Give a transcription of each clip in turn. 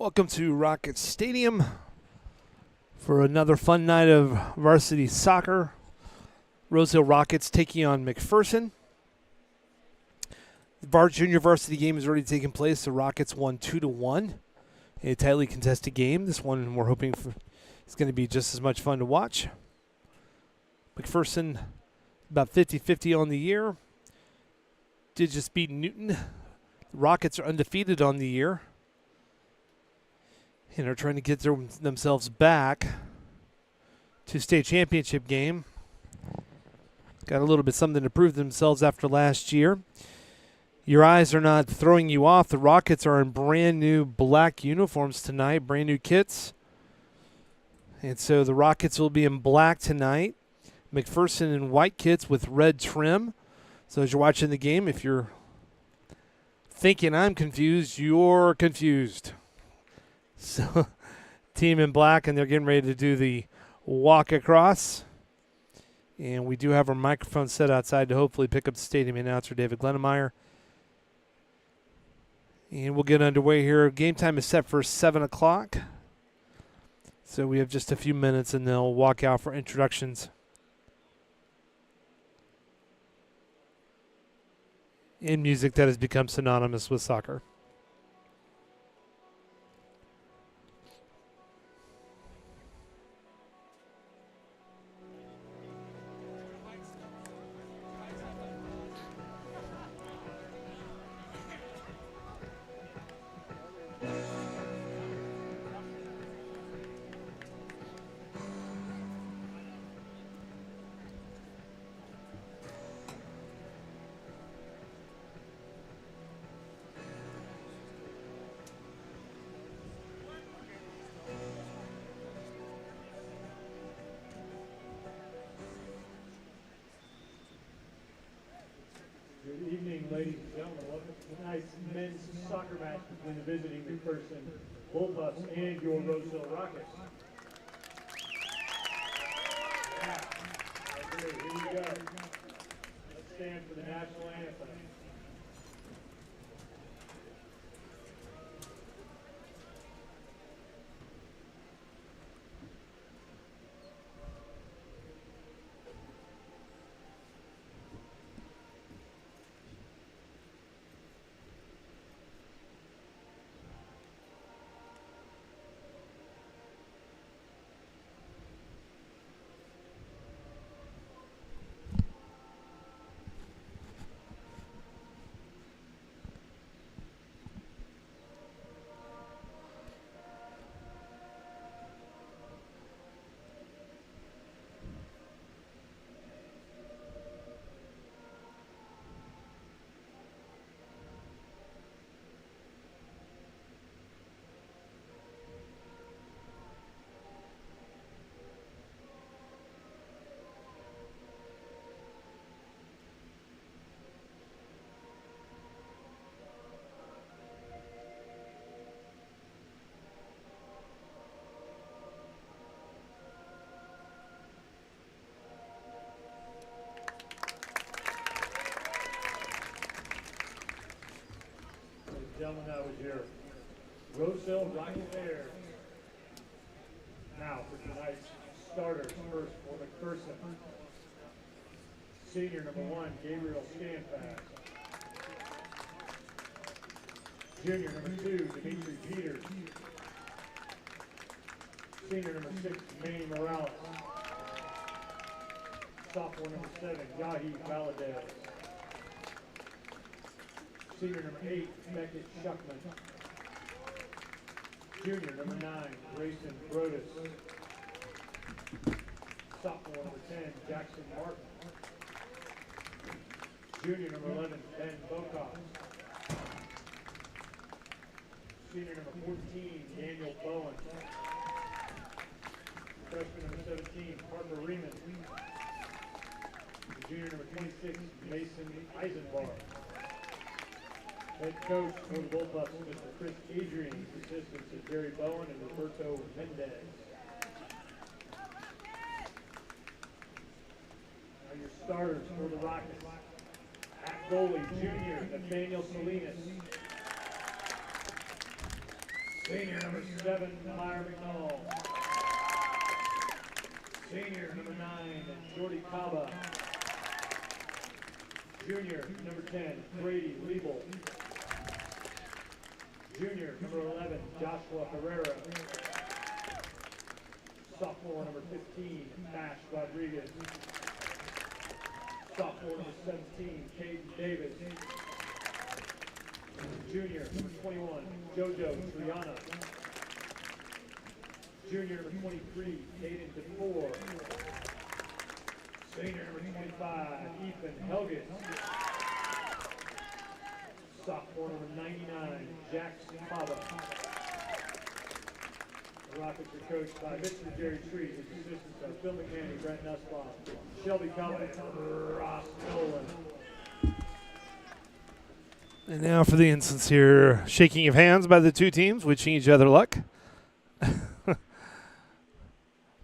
Welcome to Rocket Stadium for another fun night of varsity soccer. Rosehill Rockets taking on McPherson. The junior varsity game has already taken place. The Rockets won 2-1 in a tightly contested game. This one we're hoping is going to be just as much fun to watch. McPherson about 50-50 on the year. Did just beat Newton. The Rockets are undefeated on the year and are trying to get themselves back to state championship game. Got a little bit something to prove themselves after last year. Your eyes are not throwing you off. The Rockets are in brand new black uniforms tonight, brand new kits. And so the Rockets will be in black tonight. McPherson in white kits with red trim. So as you're watching the game, if you're thinking I'm confused, you're confused. So, team in black, and they're getting ready to do the walk across. And we do have our microphone set outside to hopefully pick up the stadium announcer, David Glennemeyer. And we'll get underway here. Game time is set for 7 o'clock. So we have just a few minutes, and they'll walk out for introductions. In music that has become synonymous with soccer. Good evening, ladies and gentlemen. Welcome to tonight's men's soccer match between the visiting McPherson Bullpups and your Rosehill Rockets. Okay, here we go. Let's stand for the national anthem. Gentlemen, that was your Rosehill Rocket Bears. Now for tonight's starters, first for McPherson. Senior number 1, Gabriel Scanfast. Junior number 2, Dimitri Peters. Senior number 6, Manny Morales. Sophomore number 7, Yahi Valadez. Senior number 8, Beckett Shuckman. Junior number 9, Grayson Brodus. Sophomore number 10, Jackson Martin. Junior number 11, Ben Bokoff. Senior number 14, Daniel Bowen. Freshman number 17, Parker Riemann. Junior number 26, Mason Eisenbar. Head coach for the Bullpups, Mr. Chris Adrian, assistants are Jerry Bowen and Roberto Mendez. Now your starters for the Rockets. At goalie, junior Nathaniel Salinas. Senior number 7, Meyer McNall. Senior number 9, Jordy Kaba. Junior number 10, Brady Liebel. Junior number 11, Joshua Herrera. Sophomore number 15, Ash Rodriguez. Sophomore number 17, Caden Davis. Junior number 21, Jojo Triana. Junior number 23, Caden DeFore. Senior number 25, Ethan Helgis. Sophomore number 99, Jackson Pava. The Rockets are coached by Mr. Jerry Trees, his assistants are Phil McManny, Brent Nussbaum, Shelby Cullen, and Ross Nolan. And now for the insincere shaking of hands by the two teams, wishing each other luck.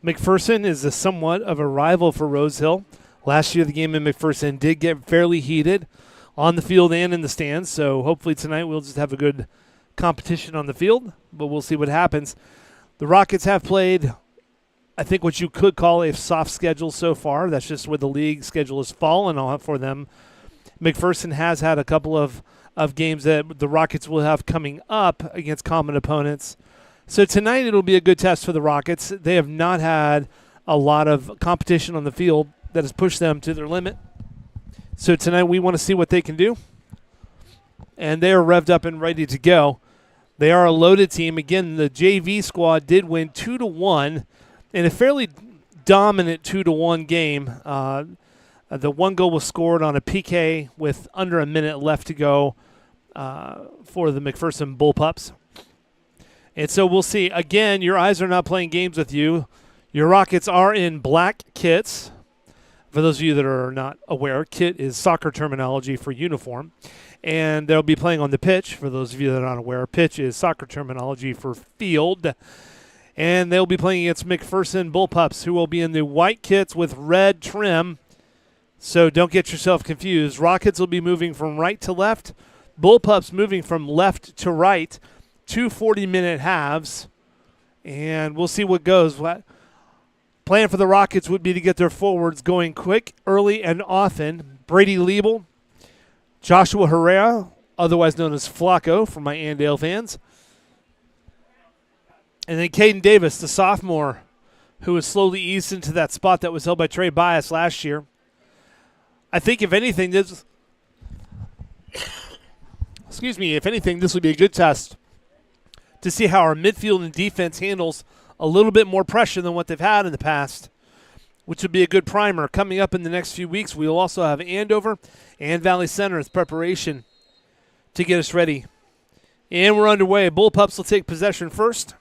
McPherson is somewhat of a rival for Rose Hill. Last year, the game in McPherson did get fairly heated on the field and in the stands, so hopefully tonight we'll just have a good competition on the field, but we'll see what happens. The Rockets have played, I think, what you could call a soft schedule so far. That's just where the league schedule has fallen for them. McPherson has had a couple of games that the Rockets will have coming up against common opponents. So tonight it'll be a good test for the Rockets. They have not had a lot of competition on the field that has pushed them to their limit. So tonight we want to see what they can do. And they are revved up and ready to go. They are a loaded team. Again, the JV squad did win 2-1 in a fairly dominant 2-1 game. The one goal was scored on a PK with under a minute left to go for the McPherson Bullpups. And so we'll see. Again, your eyes are not playing games with you. Your Rockets are in black kits. For those of you that are not aware, kit is soccer terminology for uniform. And they'll be playing on the pitch. For those of you that are not aware, pitch is soccer terminology for field. And they'll be playing against McPherson Bullpups, who will be in the white kits with red trim. So don't get yourself confused. Rockets will be moving from right to left. Bullpups moving from left to right. 2 40-minute halves. And we'll see what goes. Plan for the Rockets would be to get their forwards going quick, early, and often. Brady Liebel, Joshua Herrera, otherwise known as Flacco for my Andale fans. And then Caden Davis, the sophomore, who has slowly eased into that spot that was held by Trey Bias last year. I think if anything, this would be a good test to see how our midfield and defense handles a little bit more pressure than what they've had in the past, which would be a good primer. Coming up in the next few weeks, we'll also have Andover and Valley Center as preparation to get us ready. And we're underway. Bullpups will take possession first.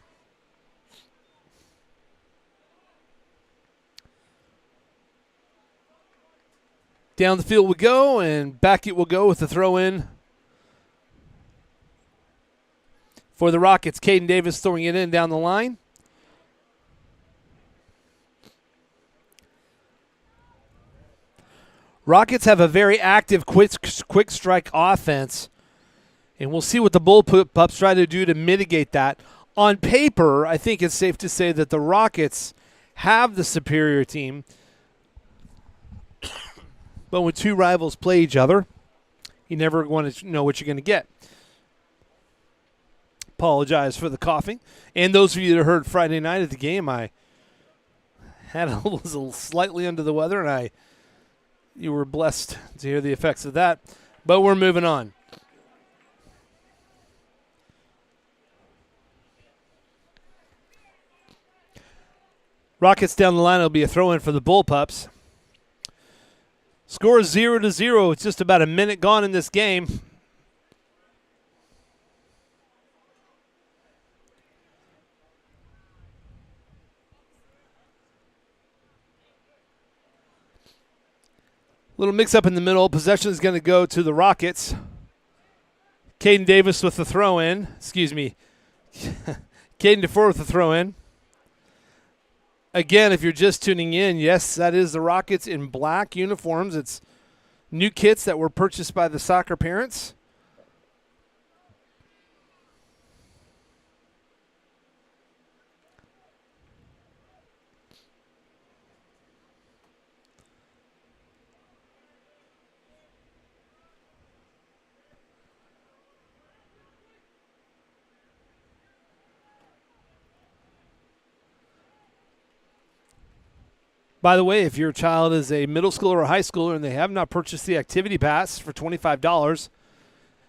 Down the field we go, and back it will go with the throw-in for the Rockets. Caden Davis throwing it in down the line. Rockets have a very active quick strike offense, and we'll see what the Bullpups try to do to mitigate that. On paper, I think it's safe to say that the Rockets have the superior team, but when two rivals play each other, you never want to know what you're going to get. Apologize for the coughing. And those of you that heard Friday night at the game, I was a little slightly under the weather, and you were blessed to hear the effects of that. But we're moving on. Rockets down the line. It'll be a throw-in for the Bullpups. Score is 0-0. It's just about a minute gone in this game. Little mix-up in the middle. Possession is going to go to the Rockets. Caden Davis with the throw-in. Caden DeFore with the throw-in. Again, if you're just tuning in, yes, that is the Rockets in black uniforms. It's new kits that were purchased by the soccer parents. By the way, if your child is a middle schooler or high schooler and they have not purchased the activity pass for $25,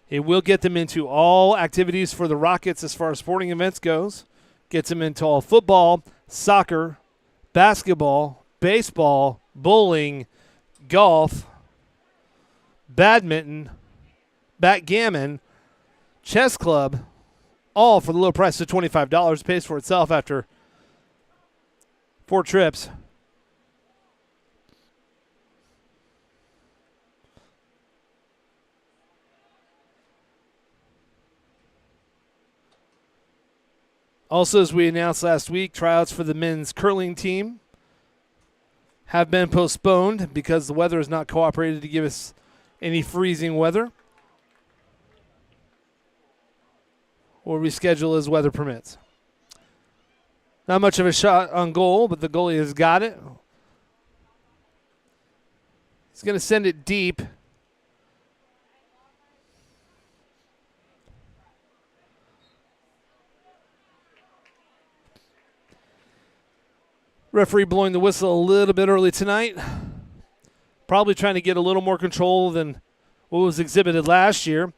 it will get them into all activities for the Rockets as far as sporting events goes. Gets them into all football, soccer, basketball, baseball, bowling, golf, badminton, backgammon, chess club, all for the low price of $25. Pays for itself after 4 trips. Also, as we announced last week, tryouts for the men's curling team have been postponed because the weather has not cooperated to give us any freezing weather. Or reschedule as weather permits. Not much of a shot on goal, but the goalie has got it. He's going to send it deep. Referee blowing the whistle a little bit early tonight. Probably trying to get a little more control than what was exhibited last year.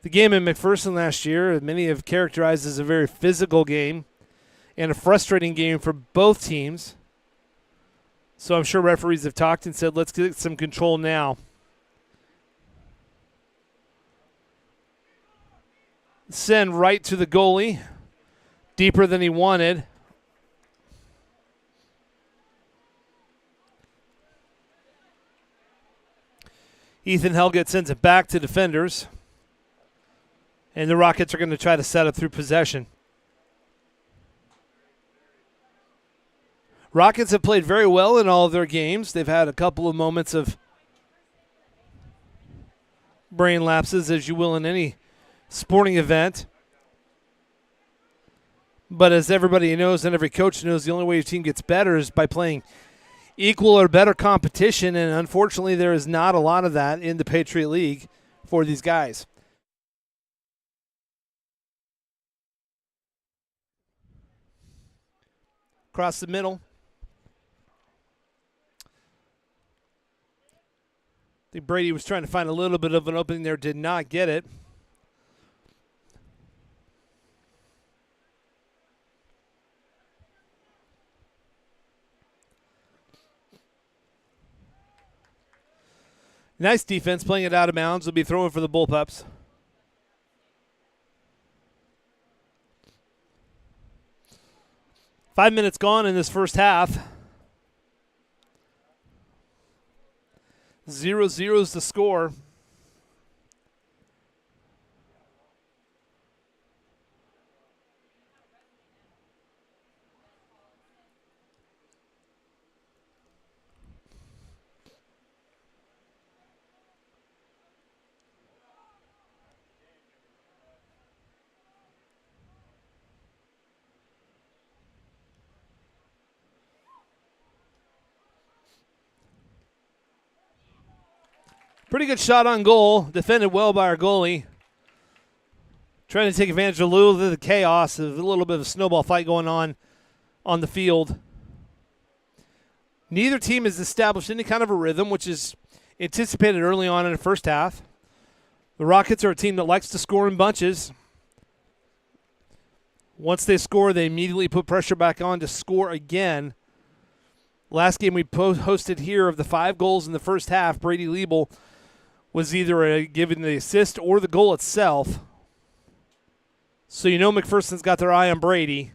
The game in McPherson last year, many have characterized as a very physical game and a frustrating game for both teams. So I'm sure referees have talked and said, let's get some control now. Send right to the goalie. Deeper than he wanted. Ethan Helgett sends it back to defenders. And the Rockets are going to try to set up through possession. Rockets have played very well in all of their games. They've had a couple of moments of brain lapses, as you will in any sporting event. But as everybody knows and every coach knows, the only way your team gets better is by playing equal or better competition, and unfortunately there is not a lot of that in the Patriot League for these guys. Across the middle. I think Brady was trying to find a little bit of an opening there, did not get it. Nice defense, playing it out of bounds. Will be throwing for the Bullpups. Five minutes gone in this first half. 0-0 is the score. Pretty good shot on goal. Defended well by our goalie. Trying to take advantage of a little bit of the chaos, of a little bit of a snowball fight going on the field. Neither team has established any kind of a rhythm, which is anticipated early on in the first half. The Rockets are a team that likes to score in bunches. Once they score, they immediately put pressure back on to score again. Last game we hosted here, of the 5 goals in the first half, Brady Liebel was either given the assist or the goal itself. So you know McPherson's got their eye on Brady.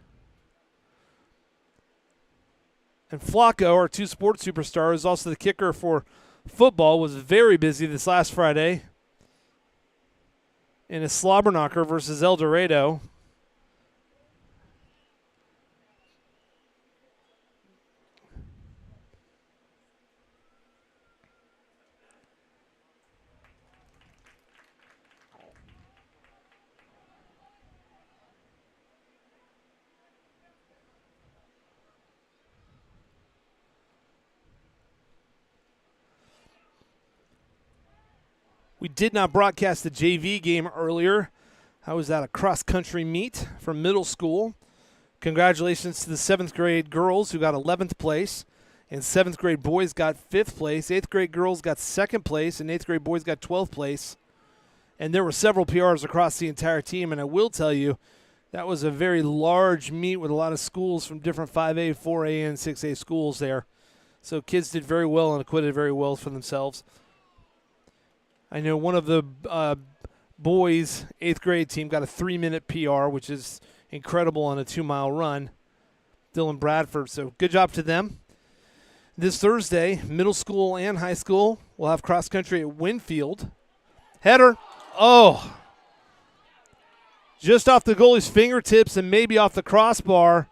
And Flacco, our 2 sports superstars, also the kicker for football, was very busy this last Friday in a slobber knocker versus El Dorado. We did not broadcast the JV game earlier. I was at a cross-country meet from middle school. Congratulations to the 7th grade girls who got 11th place And 7th grade boys got 5th place. 8th grade girls got 2nd place, and 8th grade boys got 12th place. And there were several PRs across the entire team, and I will tell you, that was a very large meet with a lot of schools from different 5A, 4A, and 6A schools there. So kids did very well and acquitted very well for themselves. I know one of the boys' 8th grade team got a 3-minute PR, which is incredible on a 2-mile run. Dylan Bradford, so good job to them. This Thursday, middle school and high school will have cross country at Winfield. Header. Oh. Just off the goalie's fingertips and maybe off the crossbar.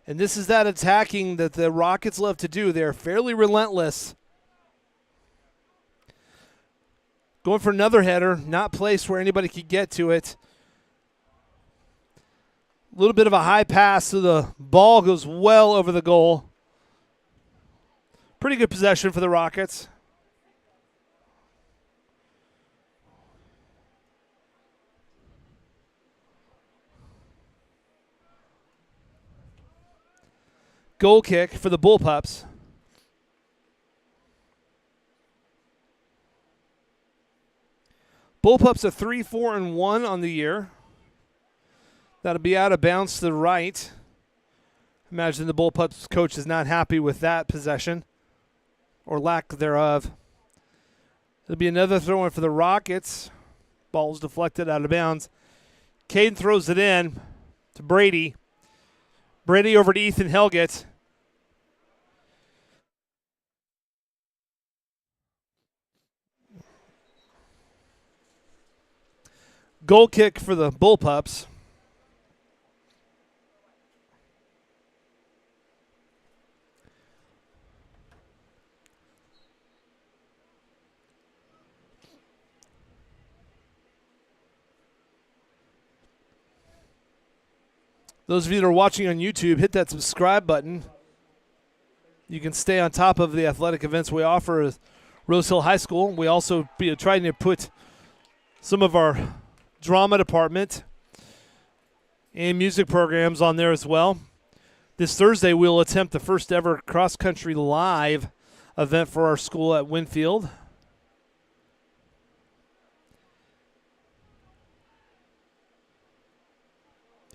And this is that attacking that the Rockets love to do. They're fairly relentless. Going for another header, not placed where anybody could get to it. A little bit of a high pass, so the ball goes well over the goal. Pretty good possession for the Rockets. Goal kick for the Bullpups. Bullpups are 3-4-1 on the year. That'll be out of bounds to the right. Imagine the Bullpups coach is not happy with that possession or lack thereof. It'll be another throw in for the Rockets. Ball's deflected out of bounds. Caden throws it in to Brady. Brady over to Ethan Helgett. Goal kick for the Bullpups. Those of you that are watching on YouTube, hit that subscribe button. You can stay on top of the athletic events we offer at Rose Hill High School. We also be trying to put some of our drama department and music programs on there as well. This Thursday, we'll attempt the first ever cross-country live event for our school at Winfield.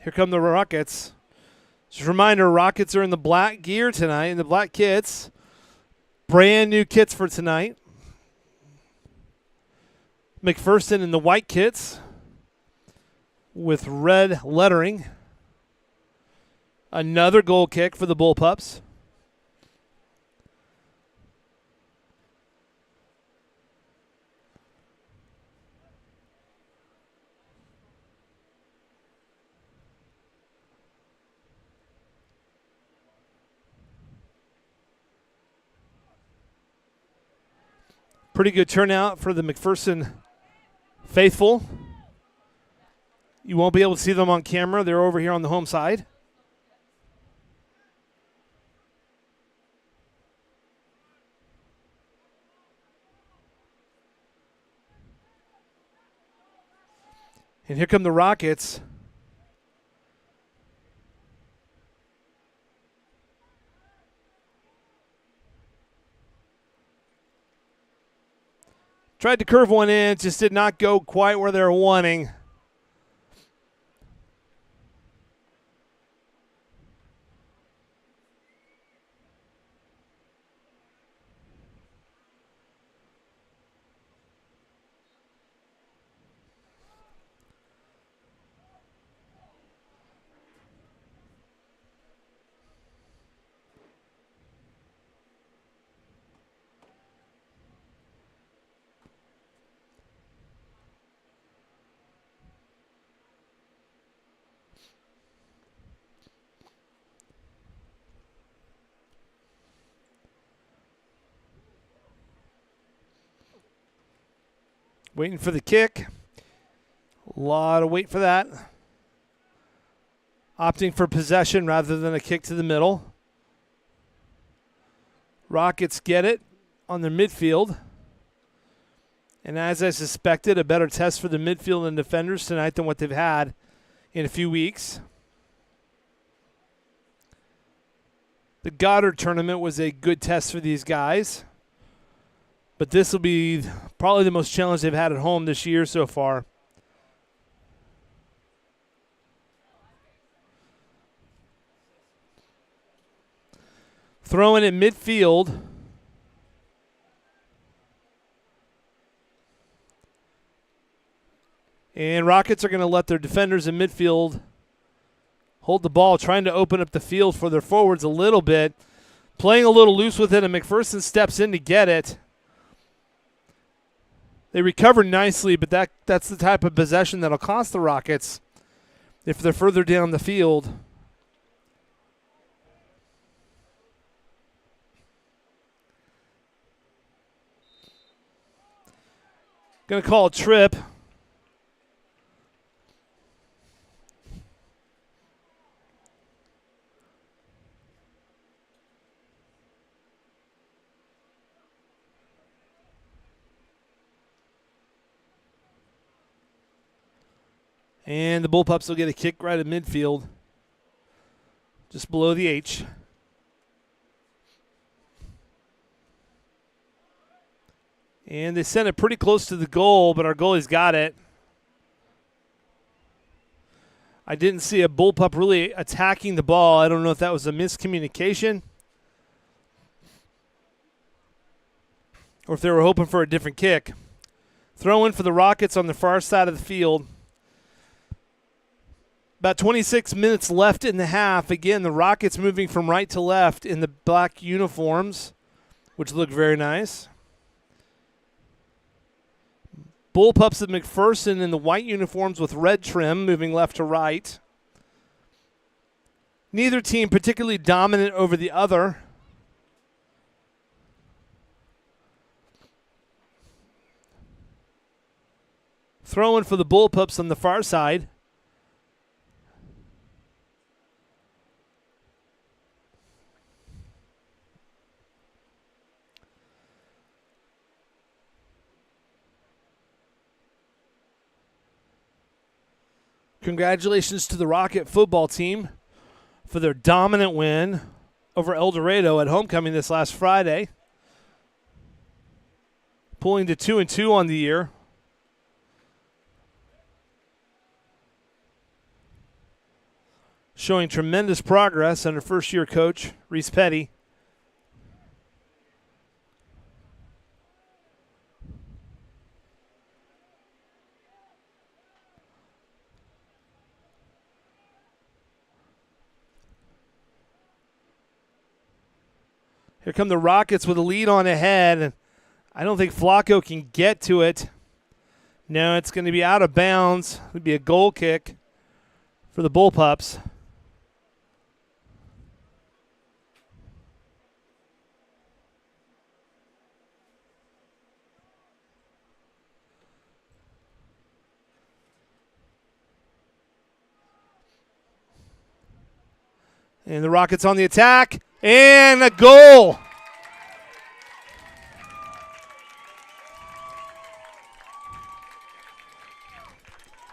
Here come the Rockets. Just a reminder, Rockets are in the black gear tonight, in the black kits. Brand new kits for tonight. McPherson in the white kits with red lettering. Another goal kick for the Bullpups. Pretty good turnout for the McPherson faithful. You won't be able to see them on camera. They're over here on the home side. And here come the Rockets. Tried to curve one in, just did not go quite where they were wanting. Waiting for the kick. A lot of wait for that. Opting for possession rather than a kick to the middle. Rockets get it on their midfield. And as I suspected, a better test for the midfield and defenders tonight than what they've had in a few weeks. The Goddard tournament was a good test for these guys, but this will be probably the most challenge they've had at home this year so far. Throwing at midfield. And Rockets are going to let their defenders in midfield hold the ball, trying to open up the field for their forwards a little bit. Playing a little loose with it, and McPherson steps in to get it. They recover nicely, but that's the type of possession that'll cost the Rockets if they're further down the field. Going to call a trip. And the Bullpups will get a kick right at midfield, just below the H. And they sent it pretty close to the goal, but our goalie's got it. I didn't see a Bullpup really attacking the ball. I don't know if that was a miscommunication or if they were hoping for a different kick. Throw in for the Rockets on the far side of the field. About 26 minutes left in the half. Again, the Rockets moving from right to left in the black uniforms, which look very nice. Bullpups of McPherson in the white uniforms with red trim, moving left to right. Neither team particularly dominant over the other. Throwing for the Bullpups on the far side. Congratulations to the Rocket football team for their dominant win over El Dorado at homecoming this last Friday, pulling to 2-2 on the year. Showing tremendous progress under first-year coach Reese Petty. Here come the Rockets with a lead on ahead. I don't think Flacco can get to it. No, it's going to be out of bounds. It would be a goal kick for the Bullpups. And the Rockets on the attack. And a goal.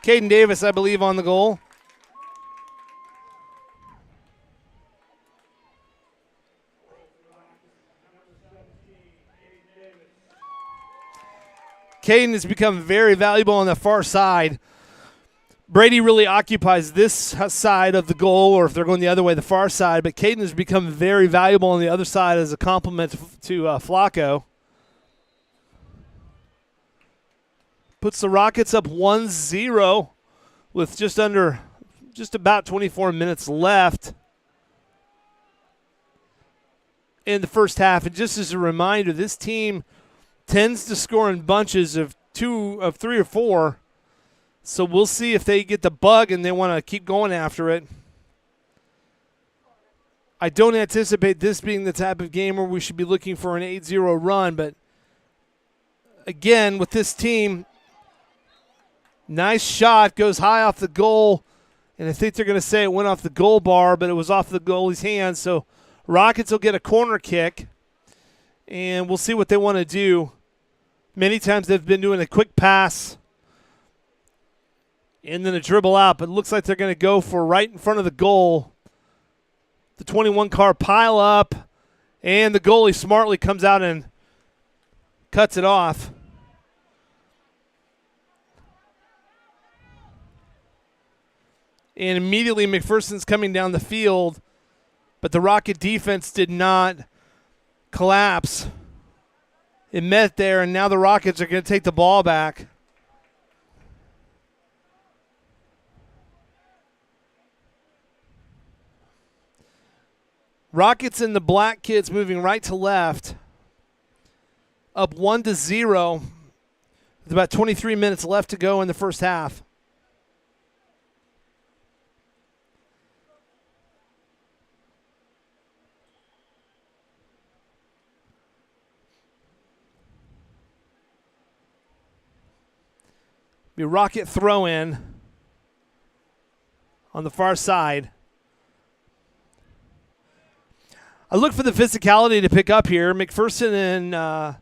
Caden Davis, I believe, on the goal. Caden has become very valuable on the far side. Brady really occupies this side of the goal, or if they're going the other way, the far side. But Caden has become very valuable on the other side as a complement to Flacco. Puts the Rockets up 1-0 with just about 24 minutes left in the first half. And just as a reminder, this team tends to score in bunches of 3 or 4. So we'll see if they get the bug and they want to keep going after it. I don't anticipate this being the type of game where we should be looking for an 8-0 run, but again, with this team, nice shot, goes high off the goal, and I think they're going to say it went off the goal bar, but it was off the goalie's hand. So Rockets will get a corner kick, and we'll see what they want to do. Many times they've been doing a quick pass and then a dribble out, but it looks like they're going to go for right in front of the goal. The 21 car pile up, and the goalie smartly comes out and cuts it off. And immediately McPherson's coming down the field, but the Rocket defense did not collapse. It met there, and now the Rockets are going to take the ball back. Rockets and the Black Kids moving right to left, up 1-0 with about 23 minutes left to go in the first half. Be Rocket throw in on the far side. I look for the physicality to pick up here. McPherson and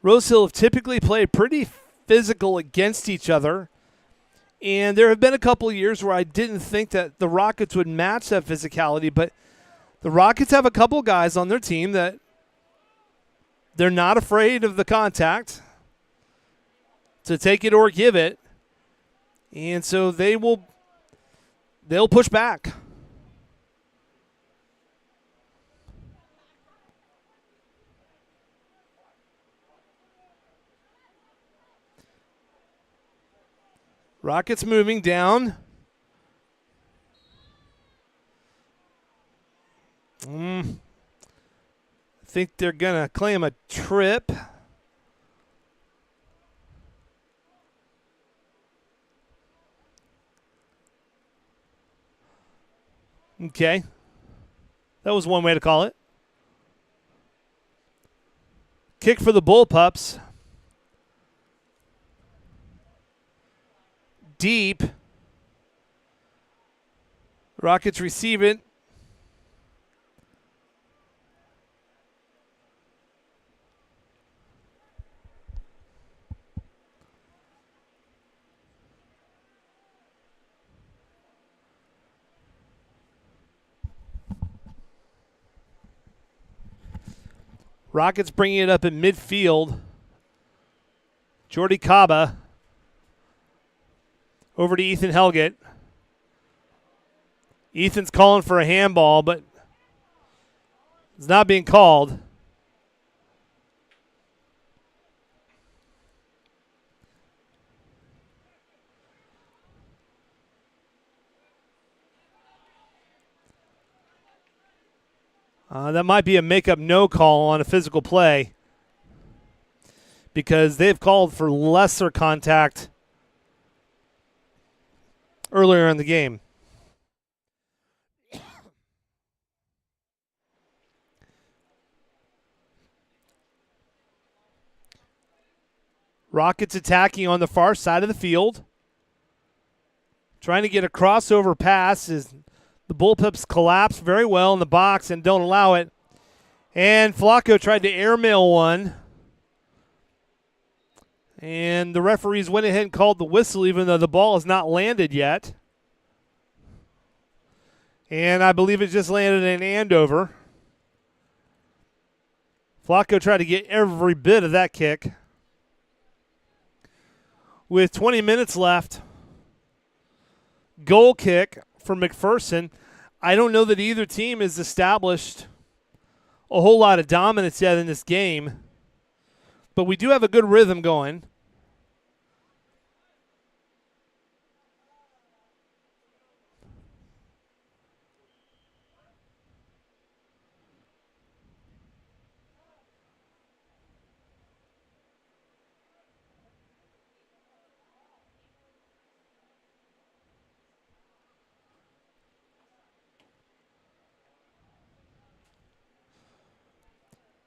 Rosehill have typically played pretty physical against each other. And there have been a couple of years where I didn't think that the Rockets would match that physicality, but the Rockets have a couple guys on their team that they're not afraid of the contact, to take it or give it. And so they'll push back. Rockets moving down. I think they're going to claim a trip. Okay. That was one way to call it. Kick for the Bullpups. Deep. Rockets receive it. Rockets bringing it up in midfield. Jordy Kaba over to Ethan Helgett. Ethan's calling for a handball, but it's not being called. That might be a make-up no call on a physical play because they've called for lesser contact earlier in the game. Rockets attacking on the far side of the field. Trying to get a crossover pass as the Bullpups collapse very well in the box and don't allow it. And Flacco tried to airmail one. And the referees went ahead and called the whistle even though the ball has not landed yet. And I believe it just landed in Andover. Flacco tried to get every bit of that kick. With 20 minutes left, goal kick for McPherson. I don't know that either team has established a whole lot of dominance yet in this game, but we do have a good rhythm going.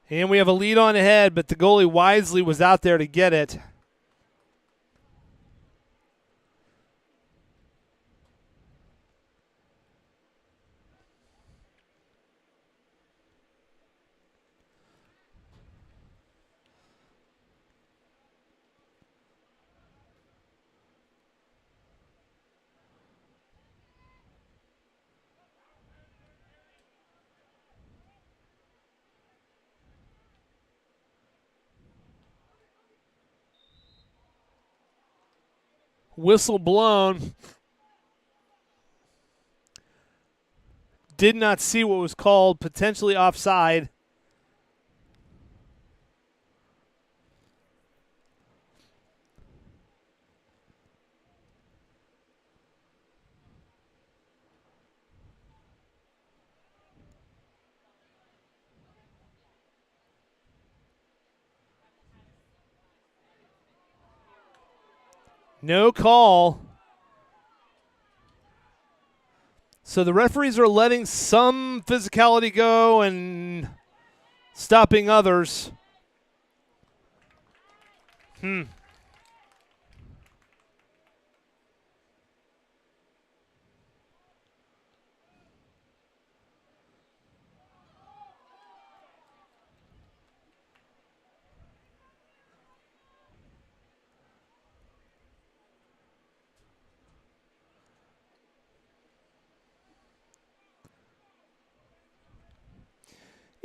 And we have a lead on ahead, but the goalie wisely was out there to get it. Whistle blown. Did not see what was called, potentially offside. No call. So the referees are letting some physicality go and stopping others.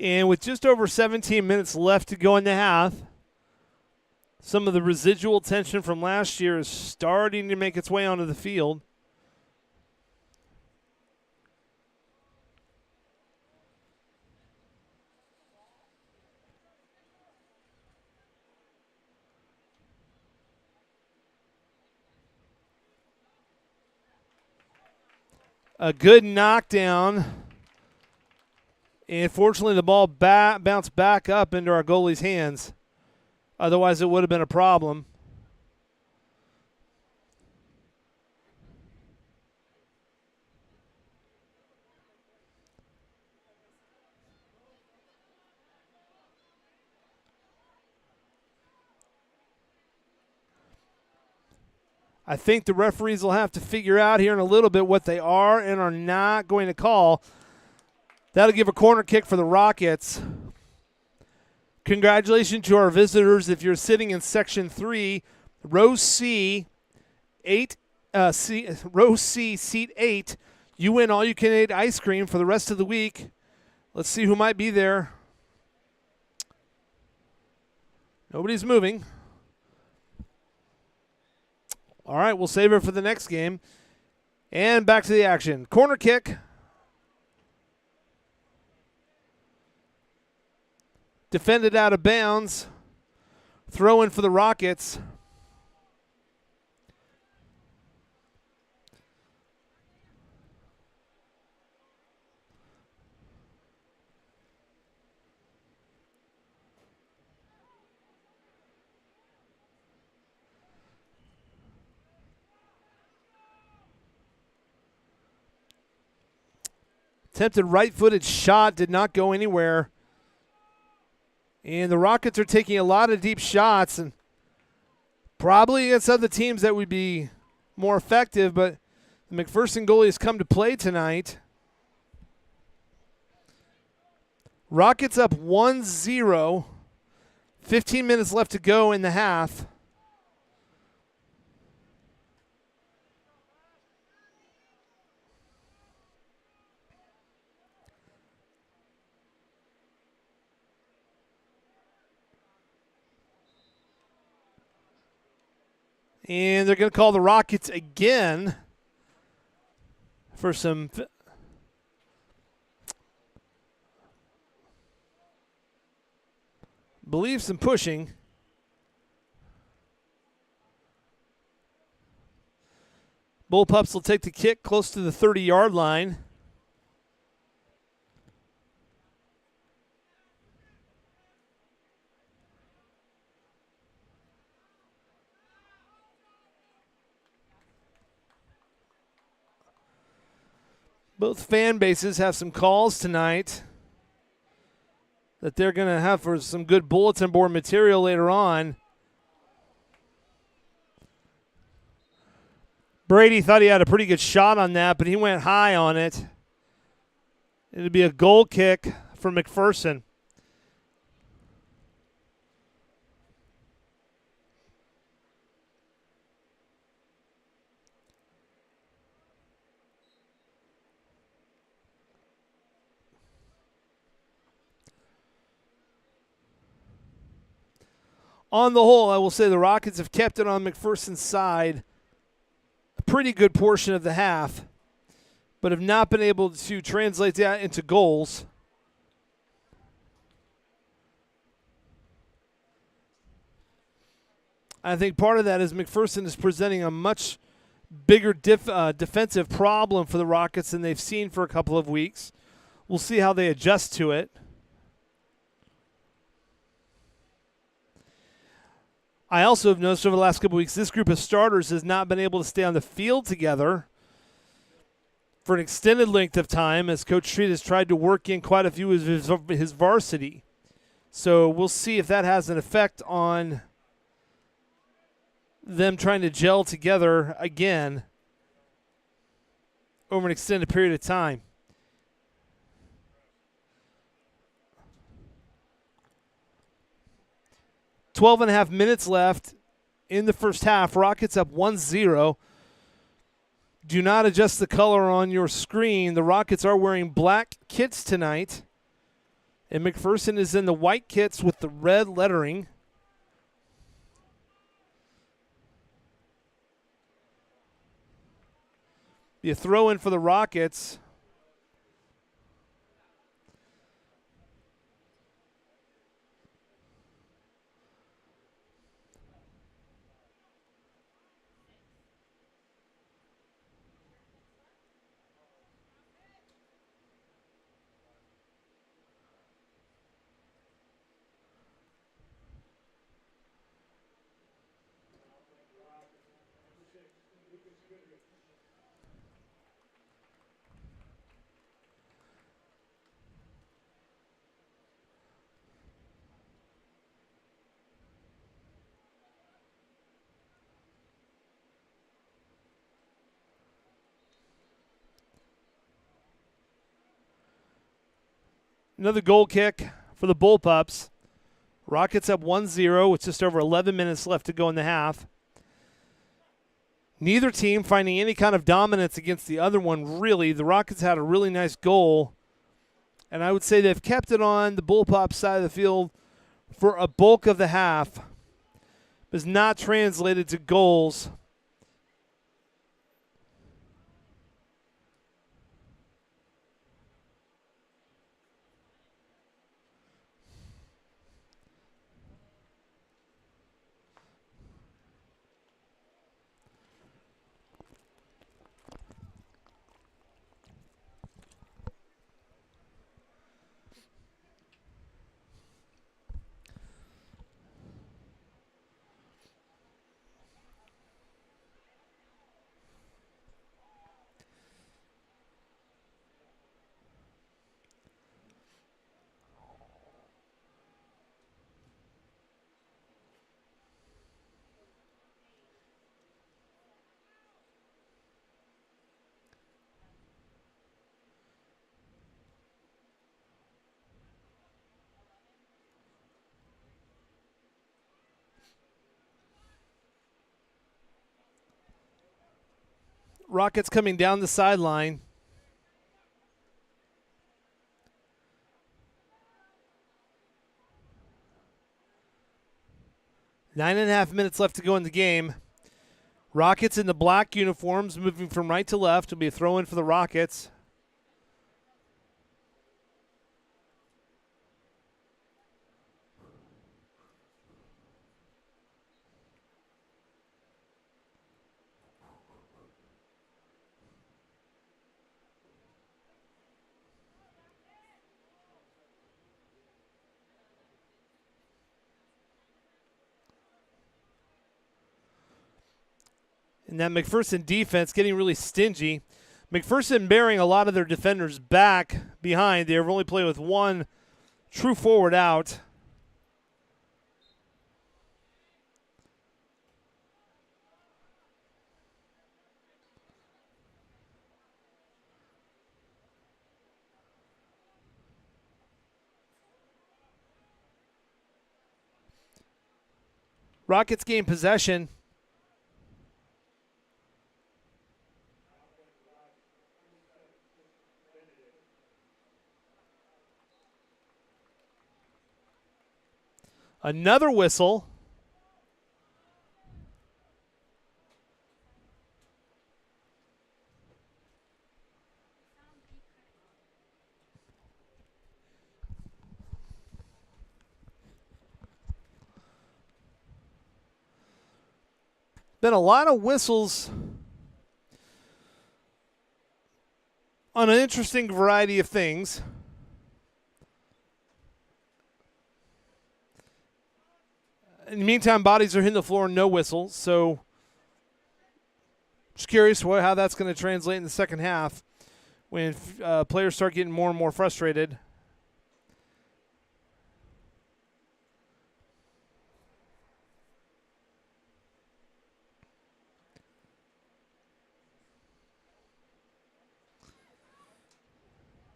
And with just over 17 minutes left to go in the half, some of the residual tension from last year is starting to make its way onto the field. A good knockdown. And fortunately, the ball bounced back up into our goalie's hands. Otherwise, it would have been a problem. I think the referees will have to figure out here in a little bit what they are and are not going to call. That'll give a corner kick for the Rockets. Congratulations to our visitors. If you're sitting in Section 3, Row C, Row C, Seat 8, you win all-you-can-eat ice cream for the rest of the week. Let's see who might be there. Nobody's moving. All right, we'll save it for the next game. And back to the action. Corner kick. Defended out of bounds. Throw in for the Rockets. Attempted right-footed shot, did not go anywhere. And the Rockets are taking a lot of deep shots, and probably against other teams that would be more effective, but the McPherson goalie has come to play tonight. Rockets up 1-0. 15 minutes left to go in the half. And they're going to call the Rockets again for some some pushing. Bullpups will take the kick close to the 30-yard line. Both fan bases have some calls tonight that they're going to have for some good bulletin board material later on. Brady thought he had a pretty good shot on that, but he went high on it. It'll be a goal kick for McPherson. On the whole, I will say the Rockets have kept it on McPherson's side pretty good portion of the half, but have not been able to translate that into goals. I think part of that is McPherson is presenting a much bigger defensive problem for the Rockets than they've seen for a couple of weeks. We'll see how they adjust to it. I also have noticed over the last couple of weeks, this group of starters has not been able to stay on the field together for an extended length of time, as Coach Treat has tried to work in quite a few of his varsity. So we'll see if that has an effect on them trying to gel together again over an extended period of time. Twelve and a half minutes left in the first half. Rockets up 1-0. Do not adjust the color on your screen. The Rockets are wearing black kits tonight, and McPherson is in the white kits with the red lettering. Be a throw in for the Rockets. Another goal kick for the Bullpups. Rockets up 1-0 with just over 11 minutes left to go in the half. Neither team finding any kind of dominance against the other one, really. The Rockets had a really nice goal, and I would say they've kept it on the Bullpup side of the field for a bulk of the half. It has not translated to goals. Rockets coming down the sideline. Nine and a half minutes left to go in the game. Rockets in the black uniforms moving from right to left. It'll be a throw in for the Rockets. And that McPherson defense getting really stingy. McPherson bearing a lot of their defenders back behind. They've only played with one true forward out. Rockets gain possession. Another whistle. Been a lot of whistles on an interesting variety of things. In the meantime, bodies are hitting the floor, no whistles. So just curious how that's going to translate in the second half when players start getting more and more frustrated.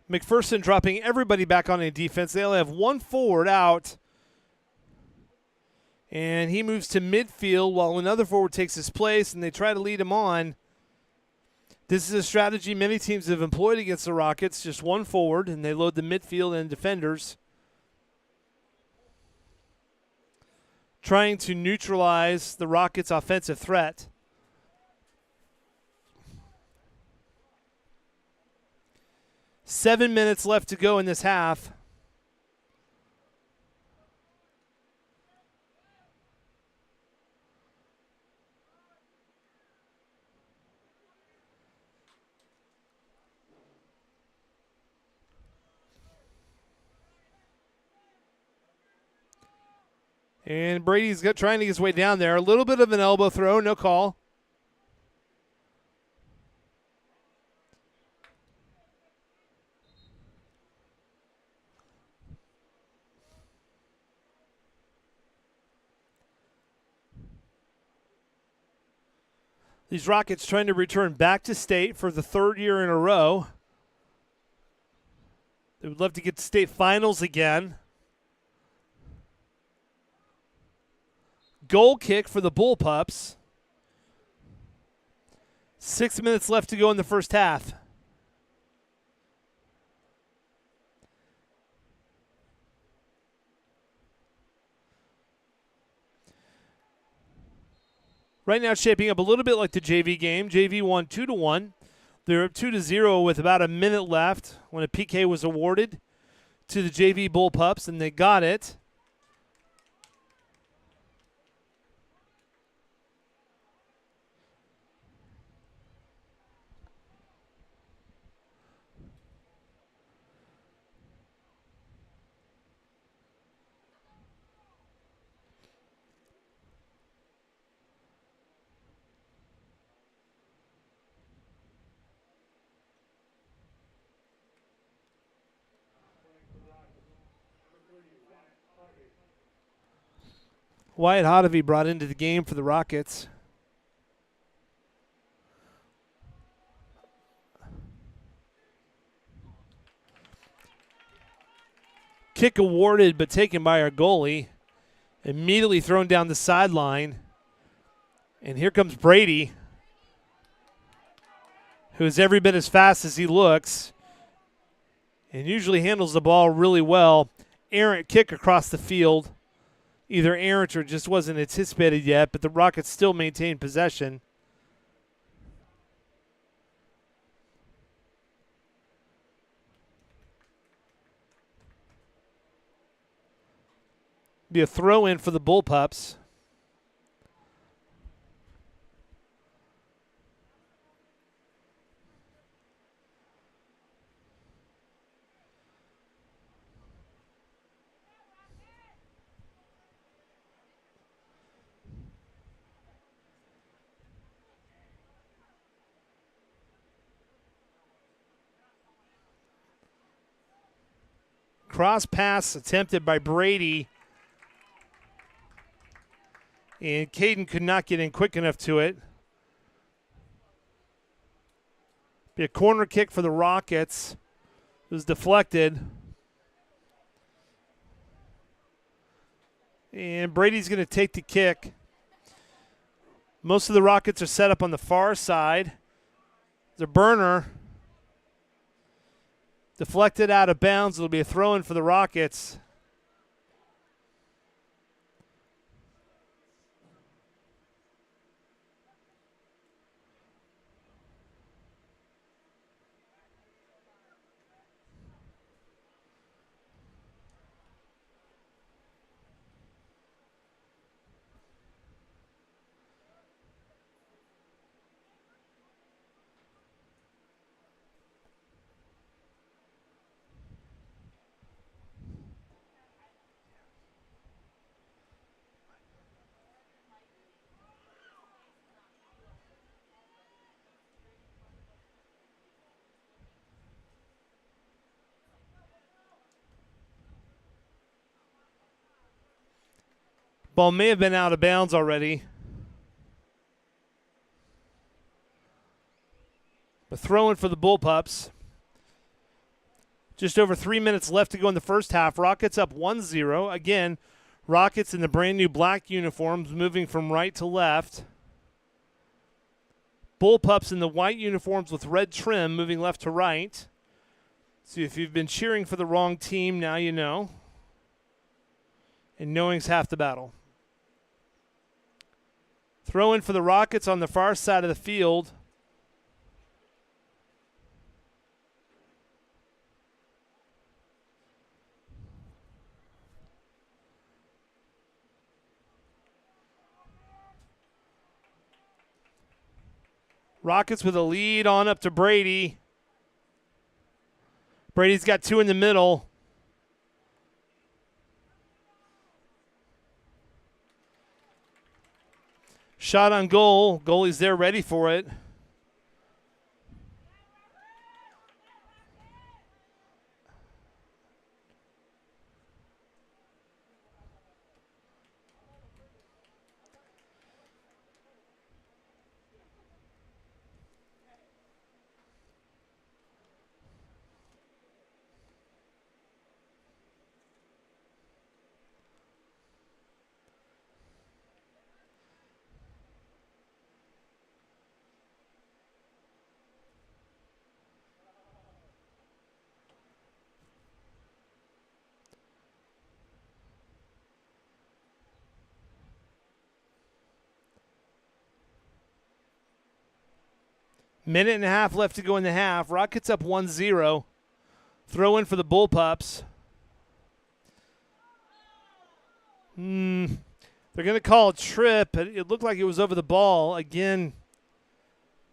McPherson dropping everybody back on a defense. They only have one forward out. And he moves to midfield while another forward takes his place, and they try to lead him on. This is a strategy many teams have employed against the Rockets, just one forward, and they load the midfield and defenders, trying to neutralize the Rockets' offensive threat. Seven minutes left to go in this half. And Brady's trying to get his way down there. A little bit of an elbow throw, no call. These Rockets trying to return back to state for the third year in a row. They would love to get to state finals again. Goal kick for the Bullpups. 6 minutes left to go in the first half. Right now it's shaping up a little bit like the JV game. JV won 2-1. They're up 2-0 with about a minute left when a PK was awarded to the JV Bullpups, and they got it. Wyatt Hodovy brought into the game for the Rockets. Kick awarded but taken by our goalie. Immediately thrown down the sideline. And here comes Brady, who is every bit as fast as he looks and usually handles the ball really well. Errant kick across the field. Either errant or just wasn't anticipated yet, but the Rockets still maintain possession. Be a throw in for the Bullpups. Cross pass attempted by Brady. And Caden could not get in quick enough to it. Be a corner kick for the Rockets. It was deflected. And Brady's going to take the kick. Most of the Rockets are set up on the far side. The burner deflected out of bounds. It'll be a throw-in for the Rockets. Ball may have been out of bounds already. But throwing for the Bullpups. Just over 3 minutes left to go in the first half. Rockets up 1-0. Again, Rockets in the brand new black uniforms moving from right to left. Bullpups in the white uniforms with red trim moving left to right. So if you've been cheering for the wrong team, now you know. And knowing's half the battle. Throw in for the Rockets on the far side of the field. Rockets with a lead on up to Brady. Brady's got two in the middle. Shot on goal. Goalie's there ready for it. Minute and a half left to go in the half. Rockets up 1-0. Throw in for the Bullpups. They're going to call a trip. It looked like it was over the ball. Again,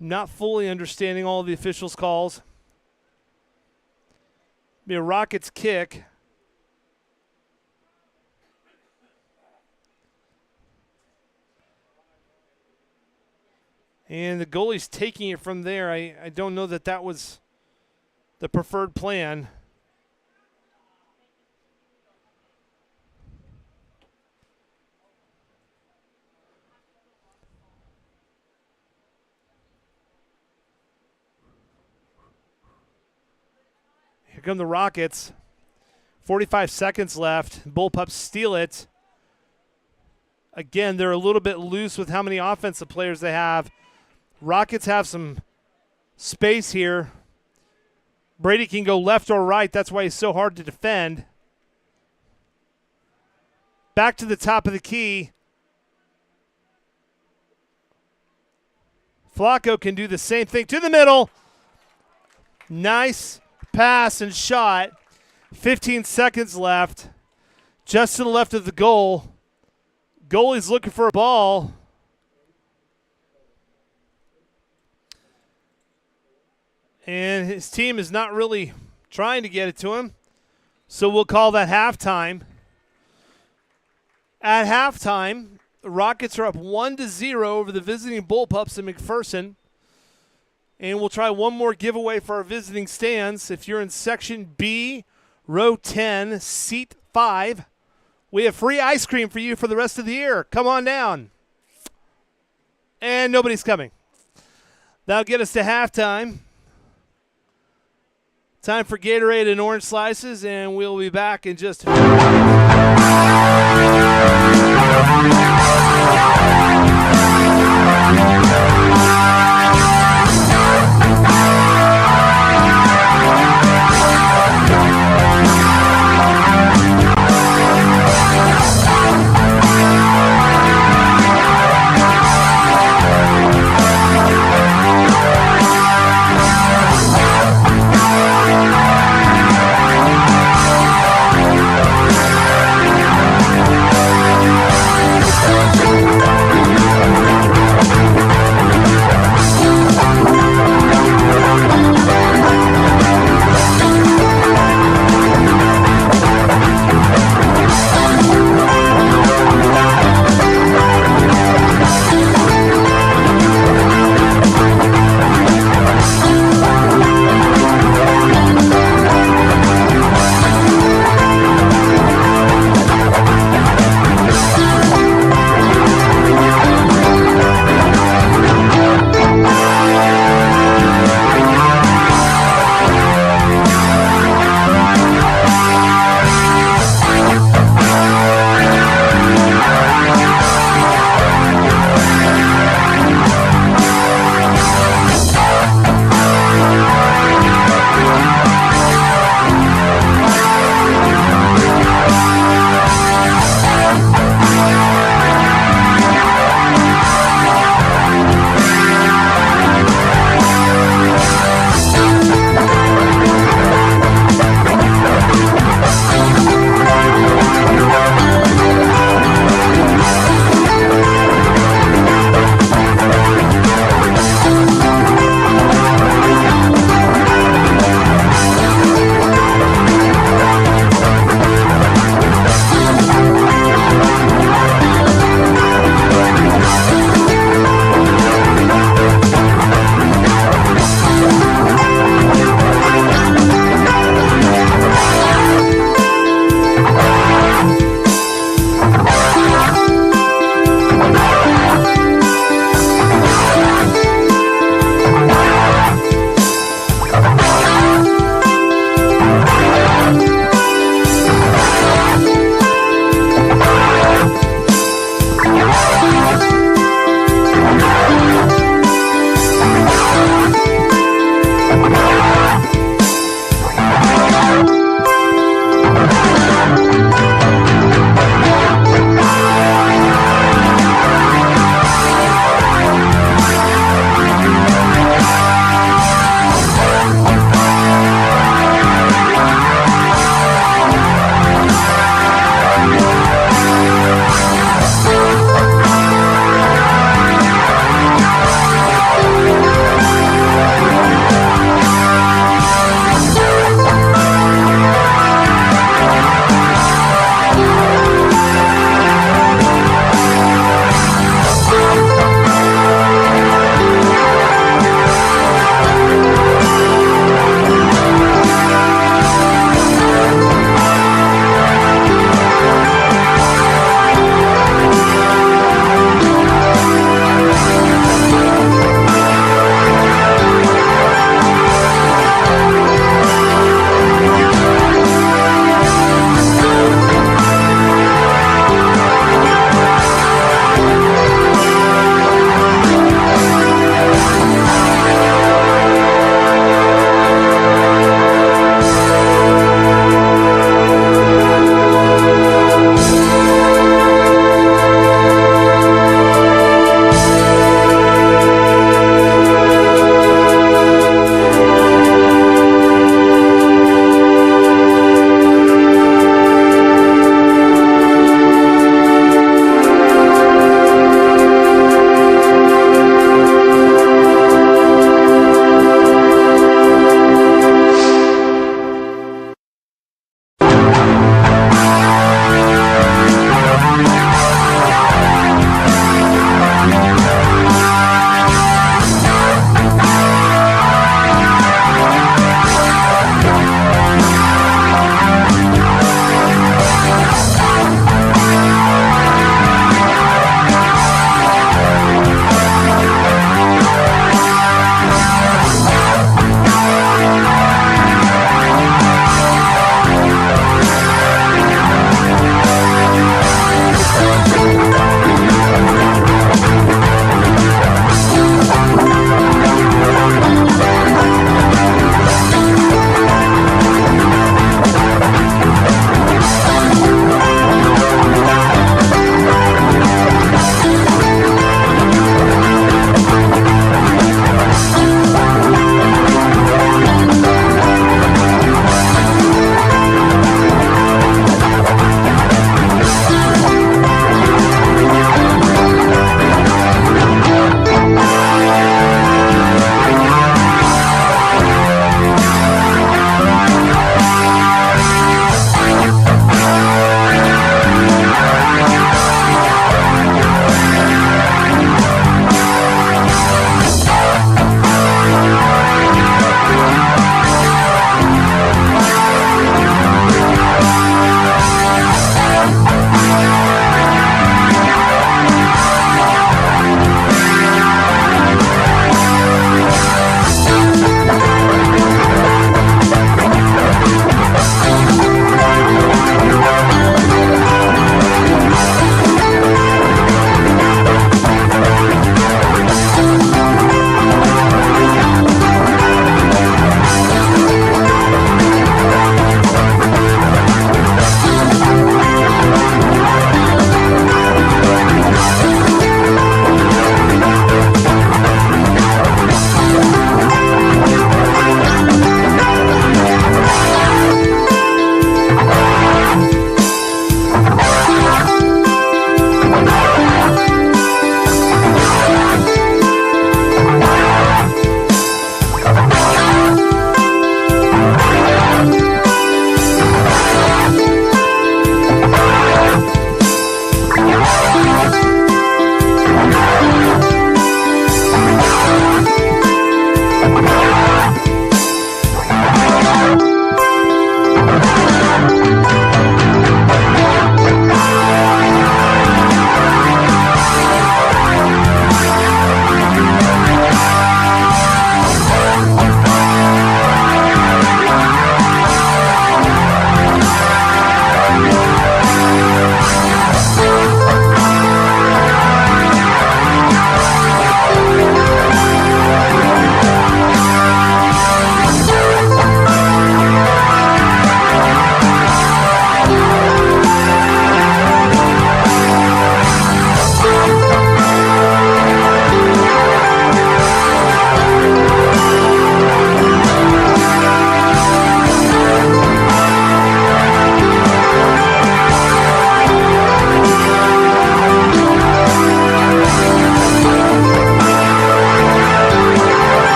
not fully understanding all of the officials' calls. Be a Rockets kick. And the goalie's taking it from there. I don't know that that was the preferred plan. Here come the Rockets. 45 seconds left. Bullpups steal it. Again, they're a little bit loose with how many offensive players they have. Rockets have some space here. Brady can go left or right. That's why he's so hard to defend. Back to the top of the key. Flacco can do the same thing to the middle. Nice pass and shot. 15 seconds left. Just to the left of the goal. Goalie's looking for a ball. And his team is not really trying to get it to him. So we'll call that halftime. At halftime, the Rockets are up 1-0 over the visiting Bullpups in McPherson. And we'll try one more giveaway for our visiting stands. If you're in Section B, Row 10, Seat 5, we have free ice cream for you for the rest of the year. Come on down. And nobody's coming. That'll get us to halftime. Time for Gatorade and orange slices, and we'll be back in just a few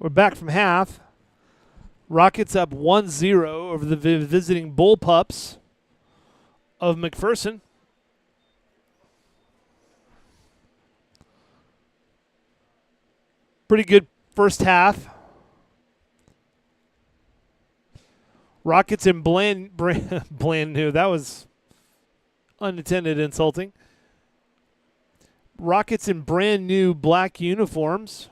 We're back from half. Rockets up 1-0 over the visiting Bullpups of McPherson. Pretty good first half. Rockets in brand new. That was unintended insulting. Rockets in brand new black uniforms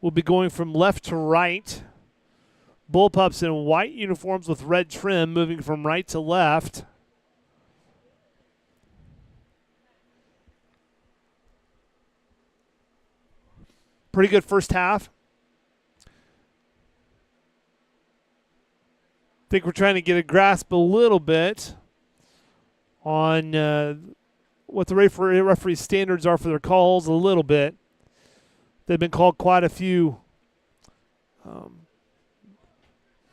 will be going from left to right. Bullpups in white uniforms with red trim moving from right to left. Pretty good first half. I think we're trying to get a grasp a little bit on what the referee standards are for their calls a little bit. They've been called quite a few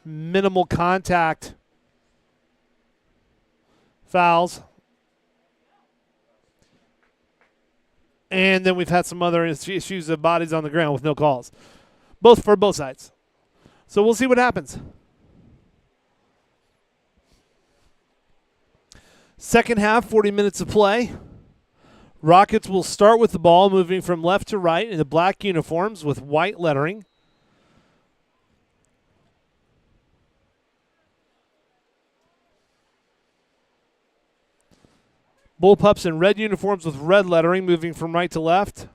minimal contact fouls. And then we've had some other issues of bodies on the ground with no calls. Both for both sides. So we'll see what happens. Second half, 40 minutes of play. Rockets will start with the ball, moving from left to right in the black uniforms with white lettering. Bullpups in red uniforms with red lettering, moving from right to left.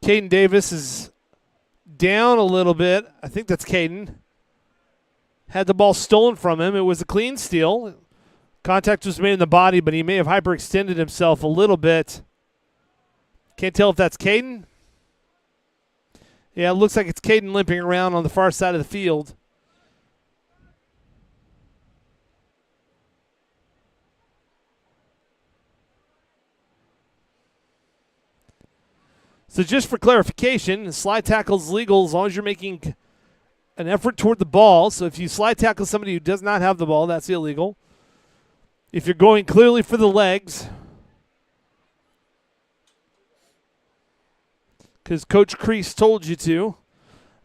Caden Davis is down a little bit. I think that's Caden. Had the ball stolen from him. It was a clean steal. Contact was made in the body, but he may have hyperextended himself a little bit. Can't tell if that's Caden. Yeah, it looks like it's Caden limping around on the far side of the field. So just for clarification, slide tackle is legal as long as you're making an effort toward the ball. So if you slide tackle somebody who does not have the ball, that's illegal. If you're going clearly for the legs, because Coach Kreese told you to,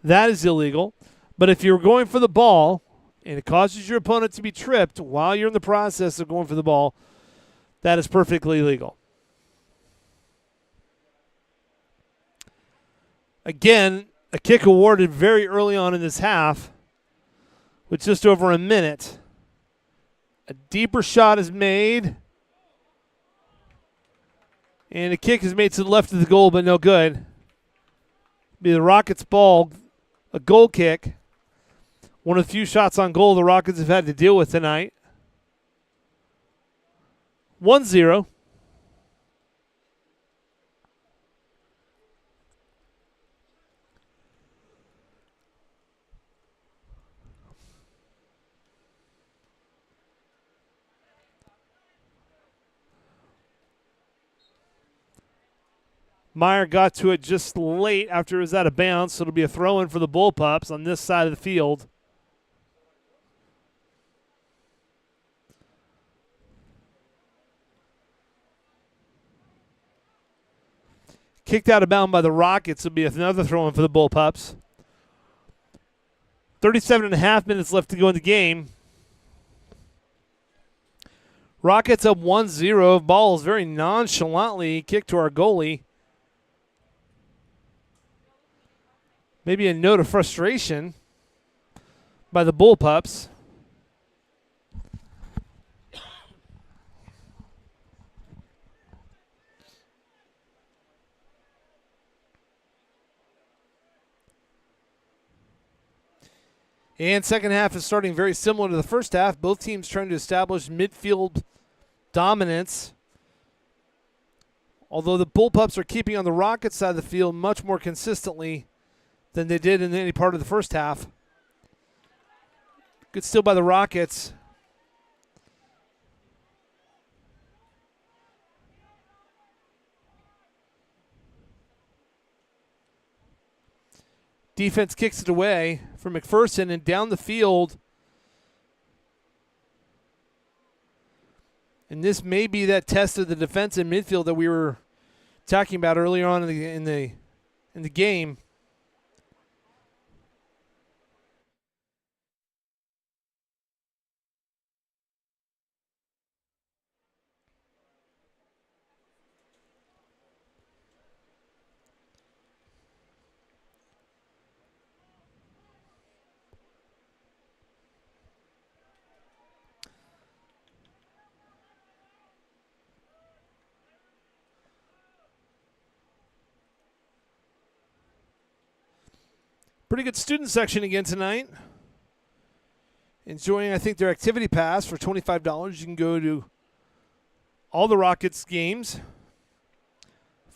that is illegal. But if you're going for the ball and it causes your opponent to be tripped while you're in the process of going for the ball, that is perfectly legal. Again, a kick awarded very early on in this half with just over a minute. A deeper shot is made. And a kick is made to the left of the goal, but no good. Be the Rockets' ball, a goal kick. One of the few shots on goal the Rockets have had to deal with tonight. 1-0. Meyer got to it just late after it was out of bounds, so it'll be a throw-in for the Bullpups on this side of the field. Kicked out of bounds by the Rockets. It'll be another throw-in for the Bullpups. 37.5 minutes left to go in the game. Rockets up 1-0. Ball is very nonchalantly kicked to our goalie. Maybe a note of frustration by the Bullpups. And second half is starting very similar to the first half. Both teams trying to establish midfield dominance. Although the Bullpups are keeping on the Rockets side of the field much more consistently than they did in any part of the first half. Good steal by the Rockets. Defense kicks it away for McPherson, and down the field And this may be that test of the defense and midfield that we were talking about earlier on in the game. Pretty good student section again tonight. Enjoying, I think, their activity pass for $25. You can go to all the Rockets games.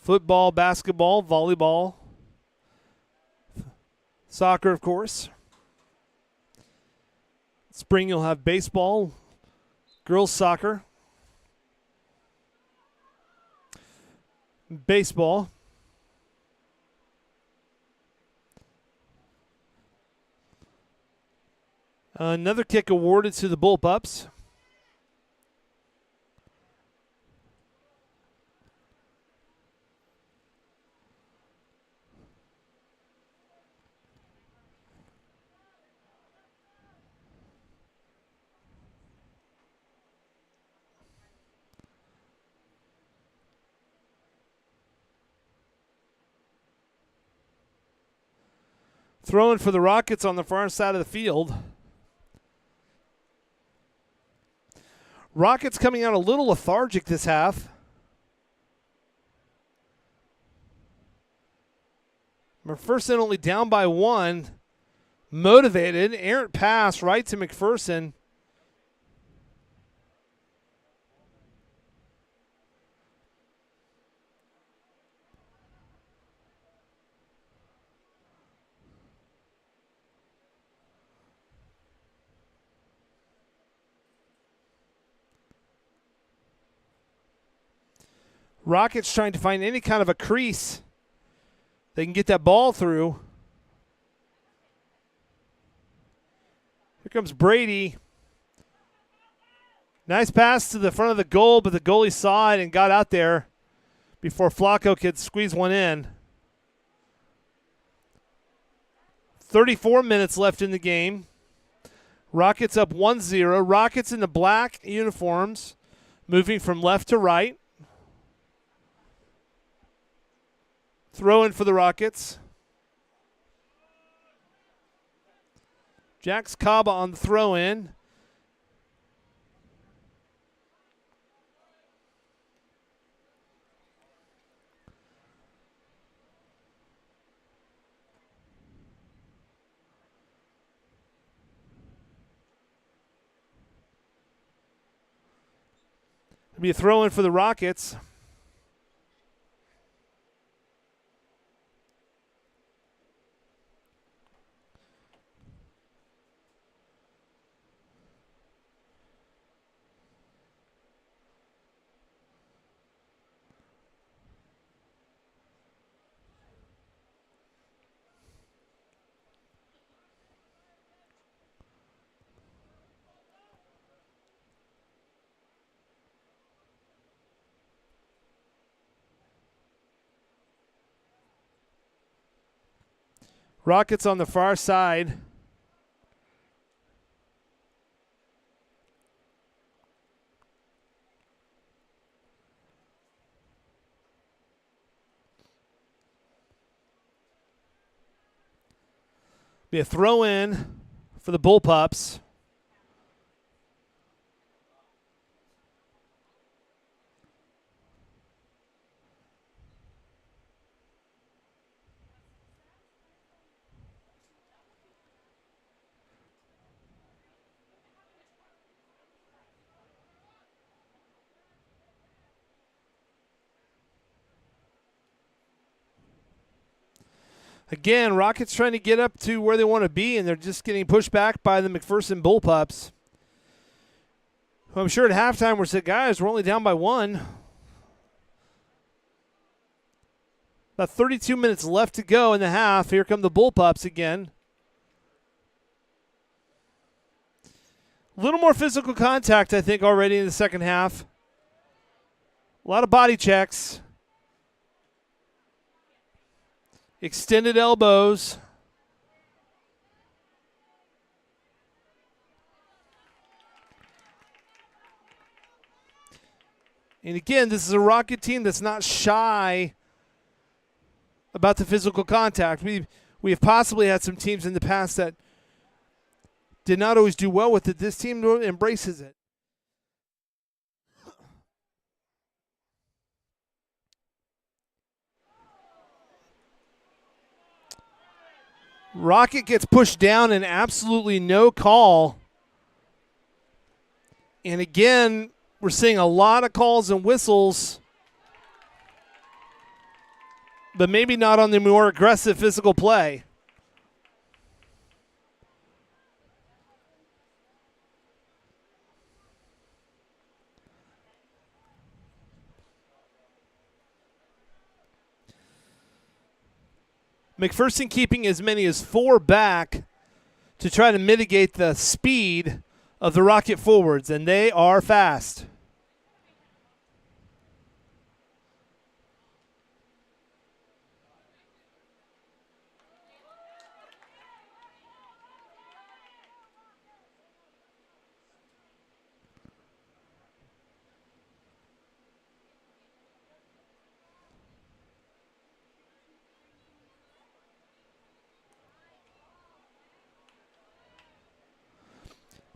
Football, basketball, volleyball, soccer, of course. Spring you'll have baseball, girls soccer, baseball. Another kick awarded to the Bullpups. Throwing for the Rockets on the far side of the field. Rockets coming out a little lethargic this half. McPherson only down by 1. Motivated. Errant pass right to McPherson. Rockets trying to find any kind of a crease they can get that ball through. Here comes Brady. Nice pass to the front of the goal, but the goalie saw it and got out there before Flacco could squeeze one in. 34 minutes left in the game. Rockets up 1-0. Rockets in the black uniforms, moving from left to right. Throw in for the Rockets. Jax Kaba on the throw in. It'll be a throw in for the Rockets. Rockets on the far side. Be a throw in for the Bullpups. Again, Rockets trying to get up to where they want to be, and they're just getting pushed back by the McPherson Bullpups. Who I'm sure at halftime we said, guys, we're only down by 1. About 32 minutes left to go in the half. Here come the Bullpups again. A little more physical contact, I think, already in the second half. A lot of body checks. Extended elbows. And again, this is a Rocket team that's not shy about the physical contact. We have possibly had some teams in the past that did not always do well with it. This team embraces it. Rocket gets pushed down and absolutely no call. And again, we're seeing a lot of calls and whistles, but maybe not on the more aggressive physical play. McPherson keeping as many as 4 back to try to mitigate the speed of the Rocket forwards, and they are fast.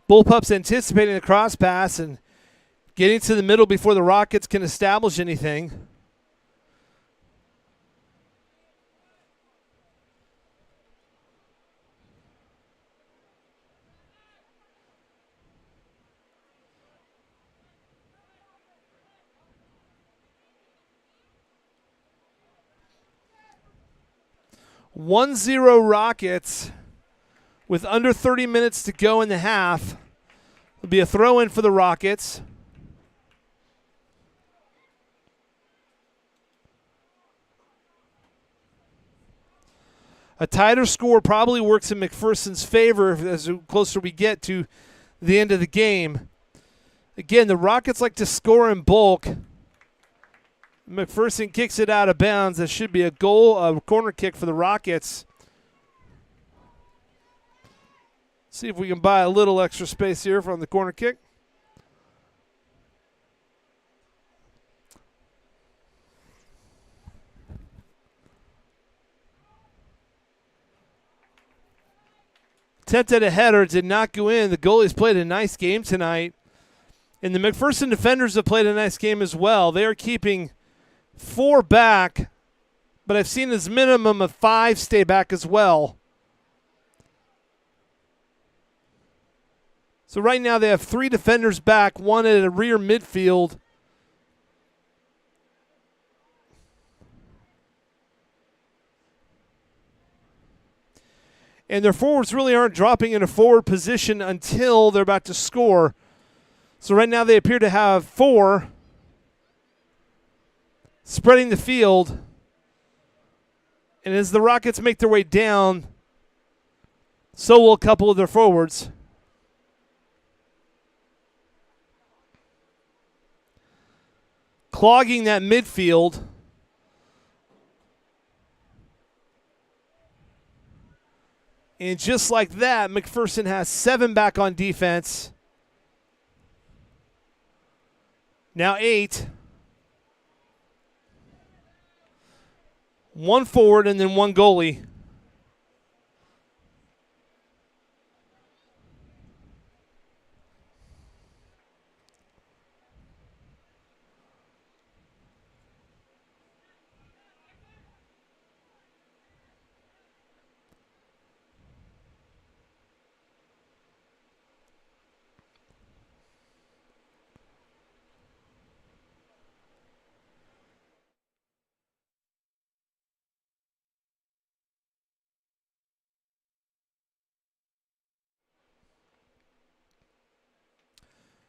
Bullpups anticipating the cross pass and getting to the middle before the Rockets can establish anything. One 0 Rockets. With under 30 minutes to go in the half, it'll be a throw-in for the Rockets. A tighter score probably works in McPherson's favor as the closer we get to the end of the game. Again, the Rockets like to score in bulk. McPherson kicks it out of bounds. That should be a corner kick for the Rockets. See if we can buy a little extra space here from the corner kick. Attempted a header, did not go in. The goalies played a nice game tonight. And the McPherson defenders have played a nice game as well. They are keeping 4 back, but I've seen as minimum of 5 stay back as well. So right now they have 3 defenders back, 1 at a rear midfield. And their forwards really aren't dropping in a forward position until they're about to score. So right now they appear to have 4 spreading the field. And as the Rockets make their way down, so will a couple of their forwards. Clogging that midfield. And just like that, McPherson has 7 back on defense. Now 8. 1 forward and then 1 goalie.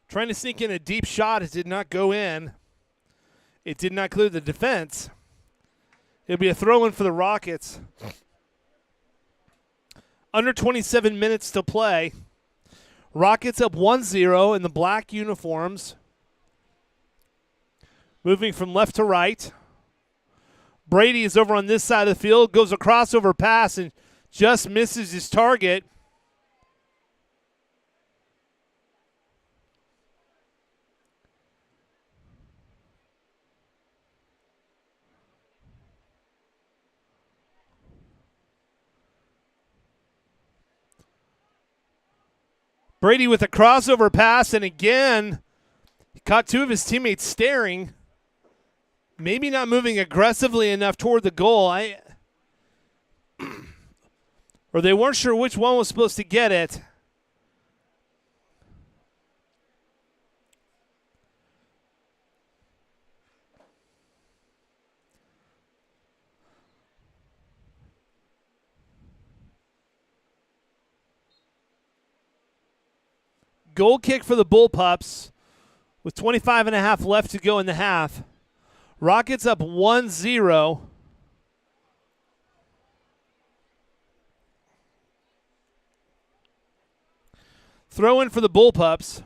Trying to sneak in a deep shot. It did not go in. It did not clear the defense. It'll be a throw-in for the Rockets. Under 27 minutes to play. Rockets up 1-0 in the black uniforms. Moving from left to right. Brady is over on this side of the field, goes a crossover pass and just misses his target. Brady with a crossover pass, and again, he caught two of his teammates staring. Maybe not moving aggressively enough toward the goal. Or they weren't sure which one was supposed to get it. Goal kick for the Bullpups with 25 and a half left to go in the half. Rockets up 1-0. Throw in for the Bullpups.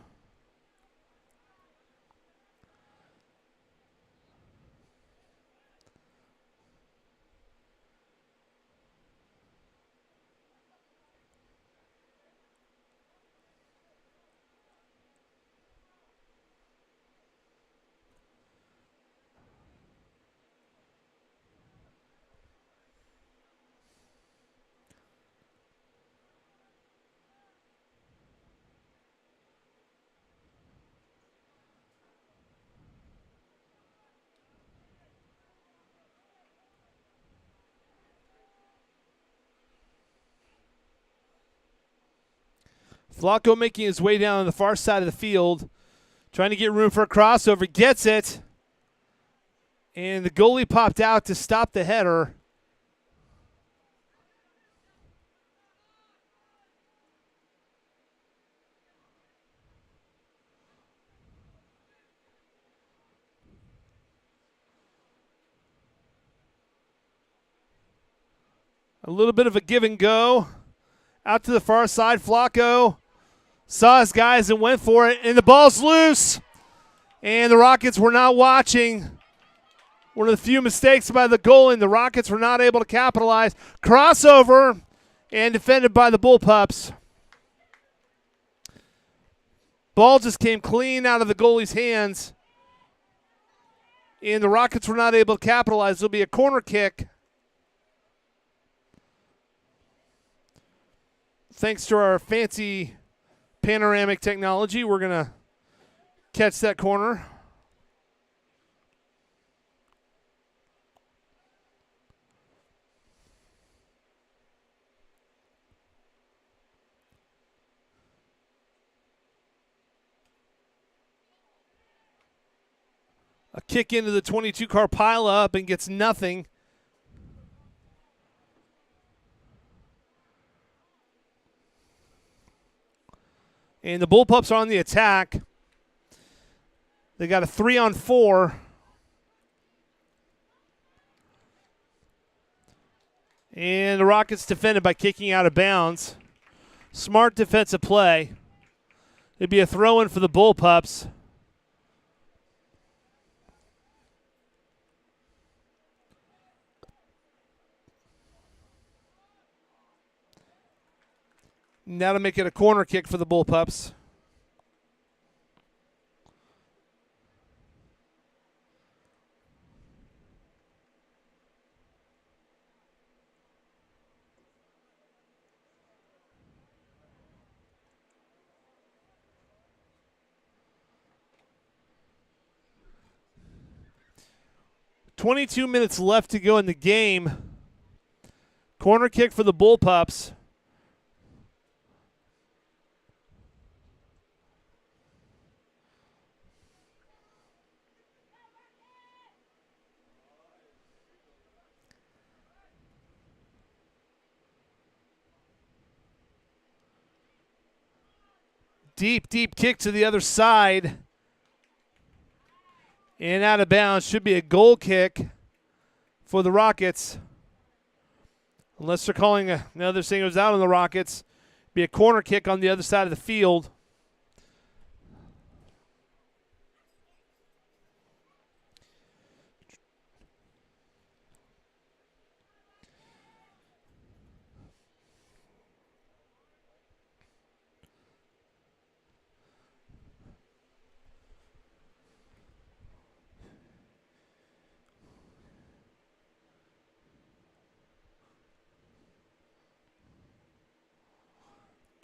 Flacco making his way down on the far side of the field, trying to get room for a crossover. Gets it. And the goalie popped out to stop the header. A little bit of a give and go. Out to the far side, Flacco saw his guys and went for it, and the ball's loose. And the Rockets were not watching. One of the few mistakes by the goalie, and the Rockets were not able to capitalize. Crossover, and defended by the Bullpups. Ball just came clean out of the goalie's hands, and the Rockets were not able to capitalize. It'll be a corner kick. Thanks to our fancy panoramic technology, we're going to catch that corner. A kick into the 22-car pile-up and gets nothing. And the Bullpups are on the attack. They got a 3-on-4. And the Rockets defended by kicking out of bounds. Smart defensive play. It'd be a throw-in for the Bullpups. Now to make it a corner kick for the Bullpups. .22 minutes left to go in the game. Corner kick for the Bullpups. Deep kick to the other side. And out of bounds. Should be a goal kick for the Rockets. Unless they're calling another thing goes out on the Rockets. Be a corner kick on the other side of the field.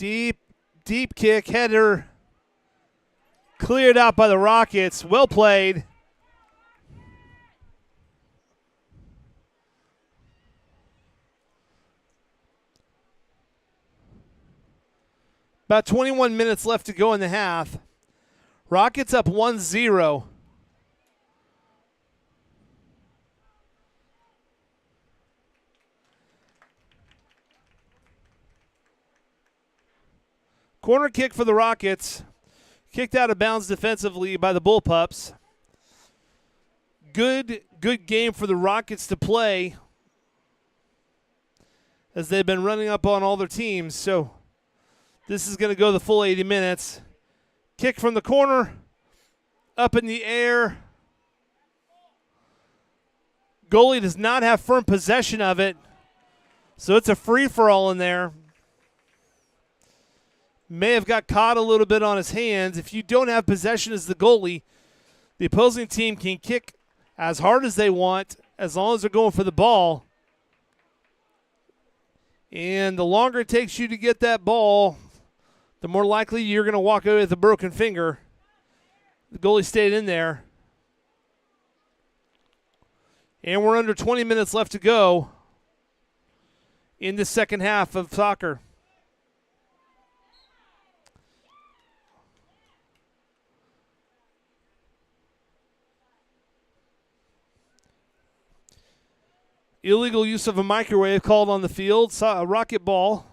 Deep kick, header. Cleared out by the Rockets. Well played. About 21 minutes left to go in the half. Rockets up 1-0. Corner kick for the Rockets. Kicked out of bounds defensively by the Bullpups. Good game for the Rockets to play as they've been running up on all their teams. So this is going to go the full 80 minutes. Kick from the corner, up in the air. Goalie does not have firm possession of it, so it's a free-for-all in there. May have got caught a little bit on his hands. If you don't have possession as the goalie, the opposing team can kick as hard as they want as long as they're going for the ball. And the longer it takes you to get that ball, the more likely you're going to walk away with a broken finger. The goalie stayed in there. And we're under 20 minutes left to go in the second half of soccer. Illegal use of a microwave called on the field. Saw a rocket ball.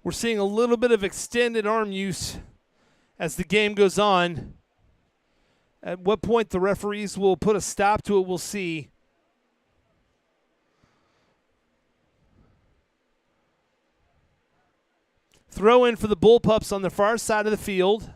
We're seeing a little bit of extended arm use as the game goes on. At what point the referees will put a stop to it, we'll see. Throw in for the Bullpups on the far side of the field.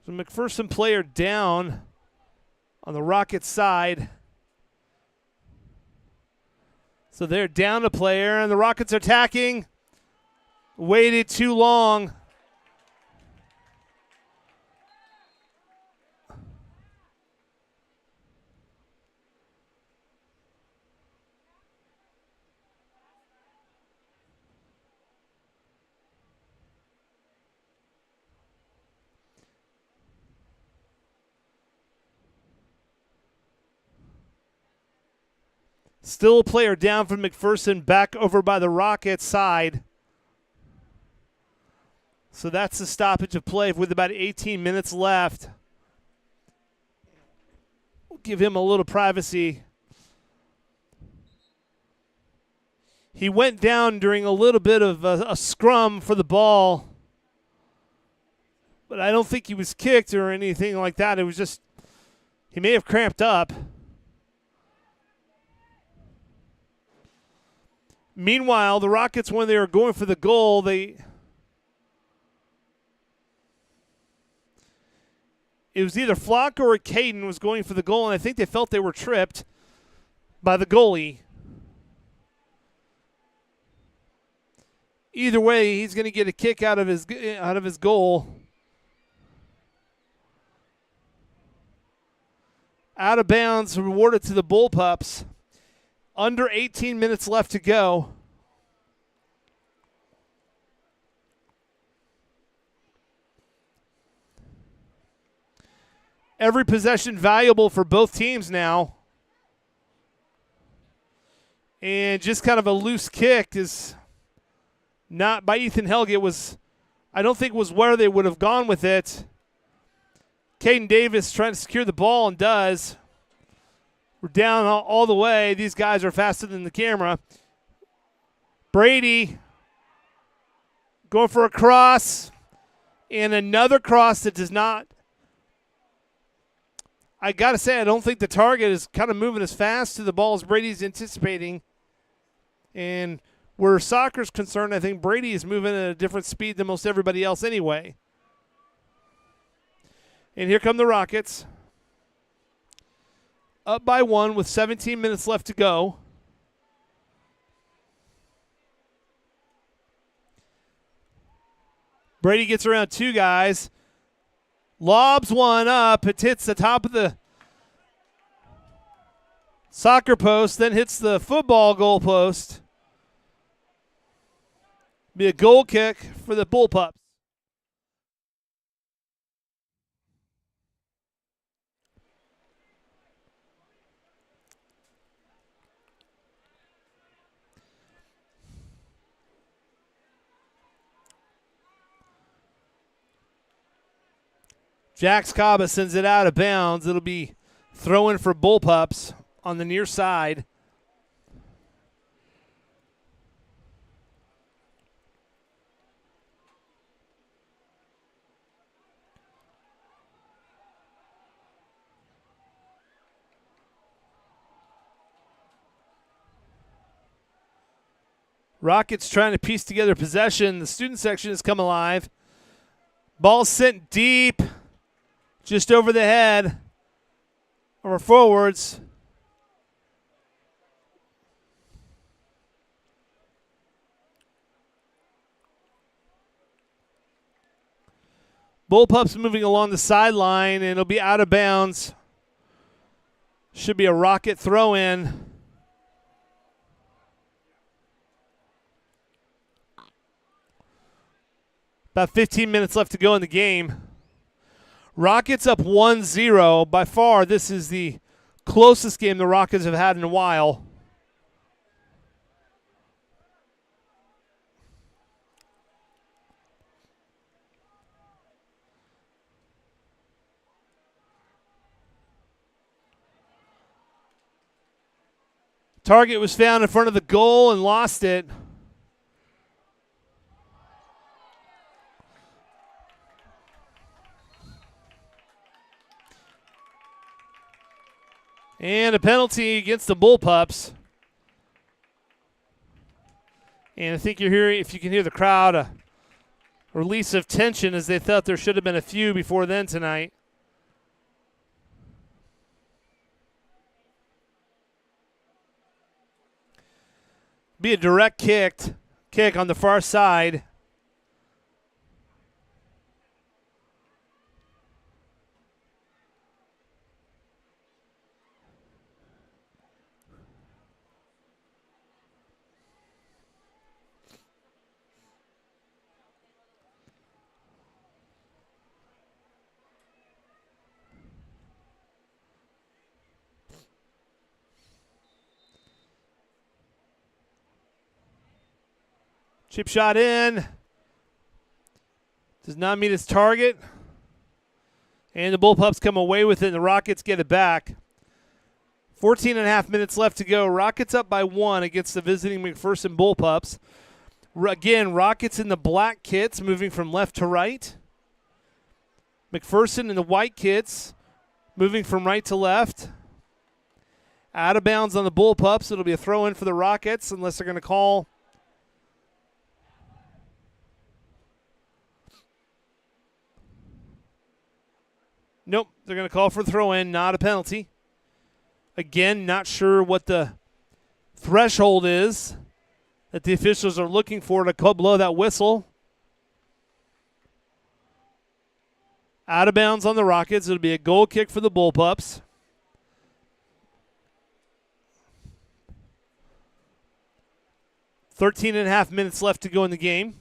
So McPherson player down on the Rockets side. So they're down a player, and the Rockets are attacking. Waited too long. Still a player down from McPherson, back over by the Rockets side. So that's the stoppage of play with about 18 minutes left. We'll give him a little privacy. He went down during a little bit of a scrum for the ball, but I don't think he was kicked or anything like that. It was just, he may have cramped up. Meanwhile, the Rockets, when they were going for the goal, it was either Flock or Caden was going for the goal, and I think they felt they were tripped by the goalie. Either way, he's going to get a kick out of his goal. Out of bounds, rewarded to the Bullpups. Under 18 minutes left to go. Every possession valuable for both teams now. And just kind of a loose kick is not by Ethan Helgett. I don't think was where they would have gone with it. Caden Davis trying to secure the ball and does. We're down all the way. These guys are faster than the camera. Brady going for a cross. And another cross that does not. I got to say, I don't think the target is kind of moving as fast to the ball as Brady's anticipating. And where soccer's concerned, I think Brady is moving at a different speed than most everybody else anyway. And here come the Rockets. Up by 1 with 17 minutes left to go. Brady gets around 2 guys. Lobs one up. It hits the top of the soccer post, then hits the football goal post. Be a goal kick for the Bullpups. Jax Caba sends it out of bounds. It'll be throw-in for Bullpups on the near side. Rockets trying to piece together possession. The student section has come alive. Ball sent deep, just over the head of our forwards. Bullpups moving along the sideline, and it'll be out of bounds. Should be a Rocket throw-in. About 15 minutes left to go in the game. Rockets up 1-0. By far, this is the closest game the Rockets have had in a while. Target was found in front of the goal and lost it. And a penalty against the Bullpups. And I think you're hearing, if you can hear the crowd, a release of tension as they thought there should have been a few before then tonight. Be a direct kick on the far side. Chip shot in. Does not meet its target. And the Bullpups come away with it, and the Rockets get it back. 14 and a half minutes left to go. Rockets up by 1 against the visiting McPherson Bullpups. Again, Rockets in the black kits moving from left to right. McPherson in the white kits moving from right to left. Out of bounds on the Bullpups. It'll be a throw-in for the Rockets unless they're going to call. Nope, they're going to call for a throw-in, not a penalty. Again, not sure what the threshold is that the officials are looking for to blow that whistle. Out of bounds on the Rockets. It'll be a goal kick for the Bullpups. Thirteen and a half minutes left to go in the game.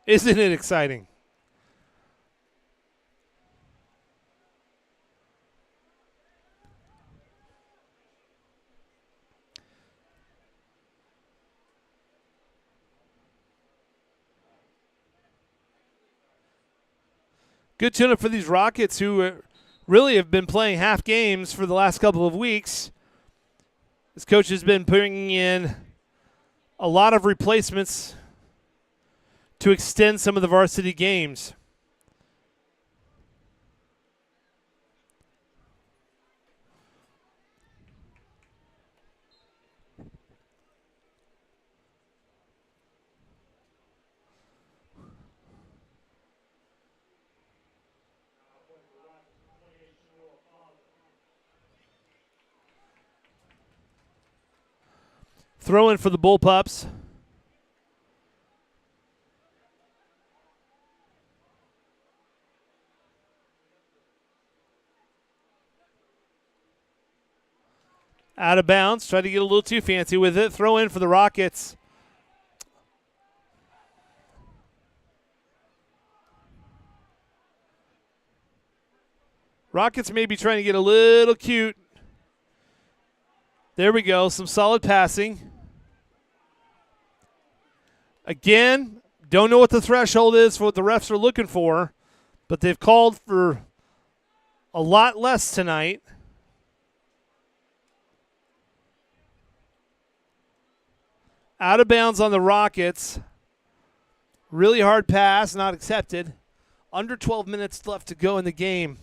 Isn't it exciting? Good tune-up for these Rockets who really have been playing half games for the last couple of weeks. This coach has been bringing in a lot of replacements to extend some of the varsity games. Throw in for the Bullpups. Out of bounds. Tried to get a little too fancy with it. Throw in for the Rockets. Rockets may be trying to get a little cute. There we go. Some solid passing. Again, don't know what the threshold is for what the refs are looking for, but they've called for a lot less tonight. Out of bounds on the Rockets. Really hard pass, not accepted. Under 12 minutes left to go in the game.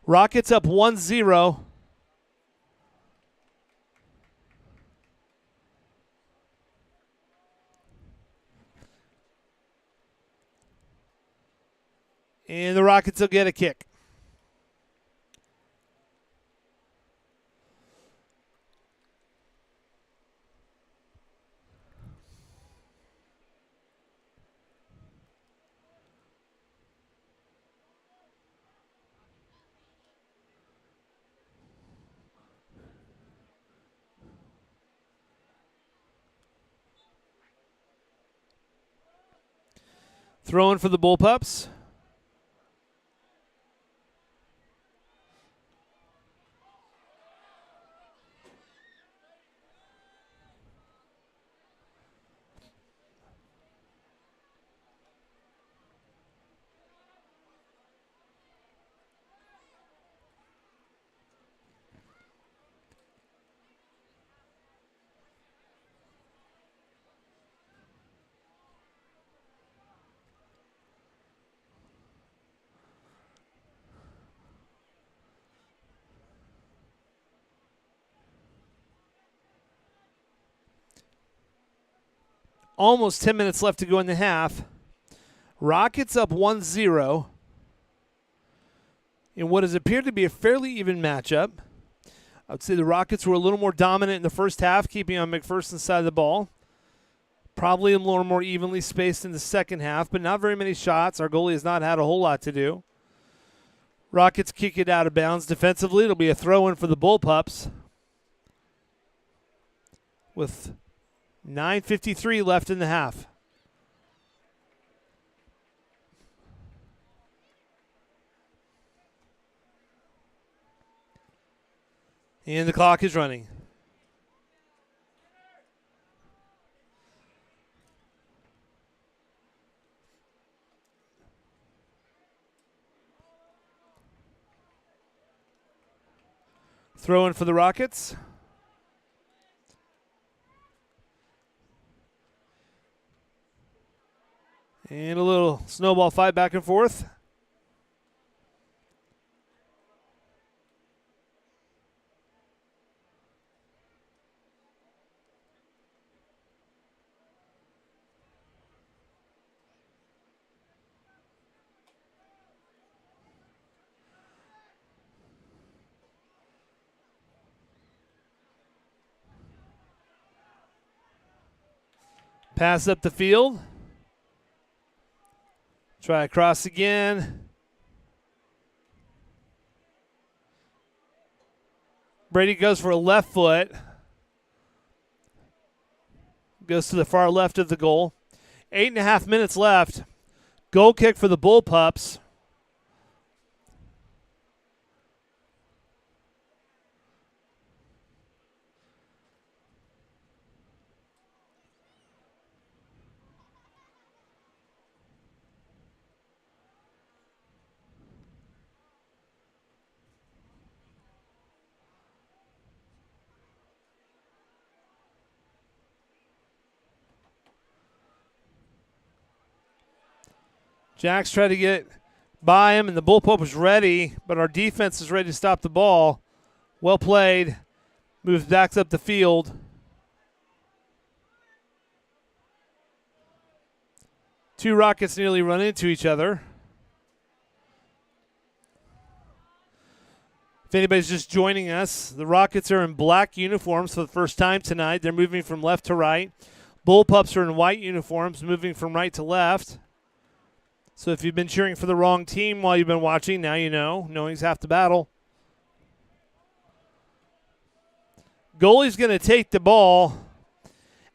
Rockets up 1-0. And the Rockets will get a kick. Throwing for the Bullpups. Almost 10 minutes left to go in the half. Rockets up 1-0 in what has appeared to be a fairly even matchup. I would say the Rockets were a little more dominant in the first half, keeping on McPherson's side of the ball. Probably a little more evenly spaced in the second half, but not very many shots. Our goalie has not had a whole lot to do. Rockets kick it out of bounds. Defensively, it'll be a throw-in for the Bullpups with 9:53 left in the half. And the clock is running. Throw in for the Rockets. And a little snowball fight back and forth. Pass up the field. Try across again. Brady goes for a left foot. Goes to the far left of the goal. 8.5 minutes left. Goal kick for the Bullpups. Jacks tried to get by him, and the bullpup was ready, but our defense is ready to stop the ball. Well played. Moves backs up the field. Two Rockets nearly run into each other. If anybody's just joining us, the Rockets are in black uniforms for the first time tonight. They're moving from left to right. Bullpups are in white uniforms, moving from right to left. So if you've been cheering for the wrong team while you've been watching, now you know. Knowing's half the battle. Goalie's going to take the ball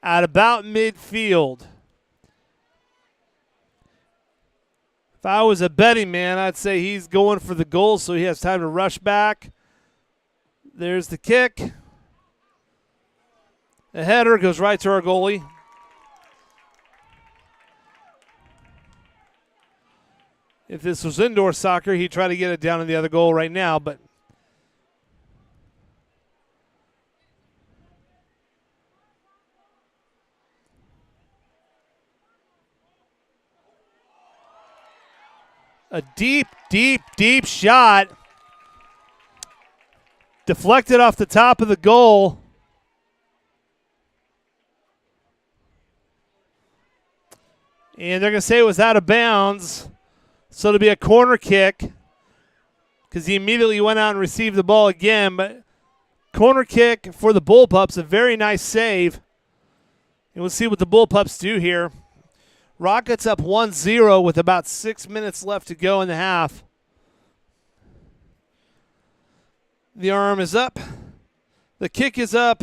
at about midfield. If I was a betting man, I'd say he's going for the goal so he has time to rush back. There's the kick. The header goes right to our goalie. If this was indoor soccer, he'd try to get it down to the other goal right now, but a deep, deep, deep shot. Deflected off the top of the goal. And they're going to say it was out of bounds. So it'll be a corner kick because he immediately went out and received the ball again. But corner kick for the Bullpups, a very nice save. And we'll see what the Bullpups do here. Rockets up 1-0 with about 6 minutes left to go in the half. The arm is up. The kick is up.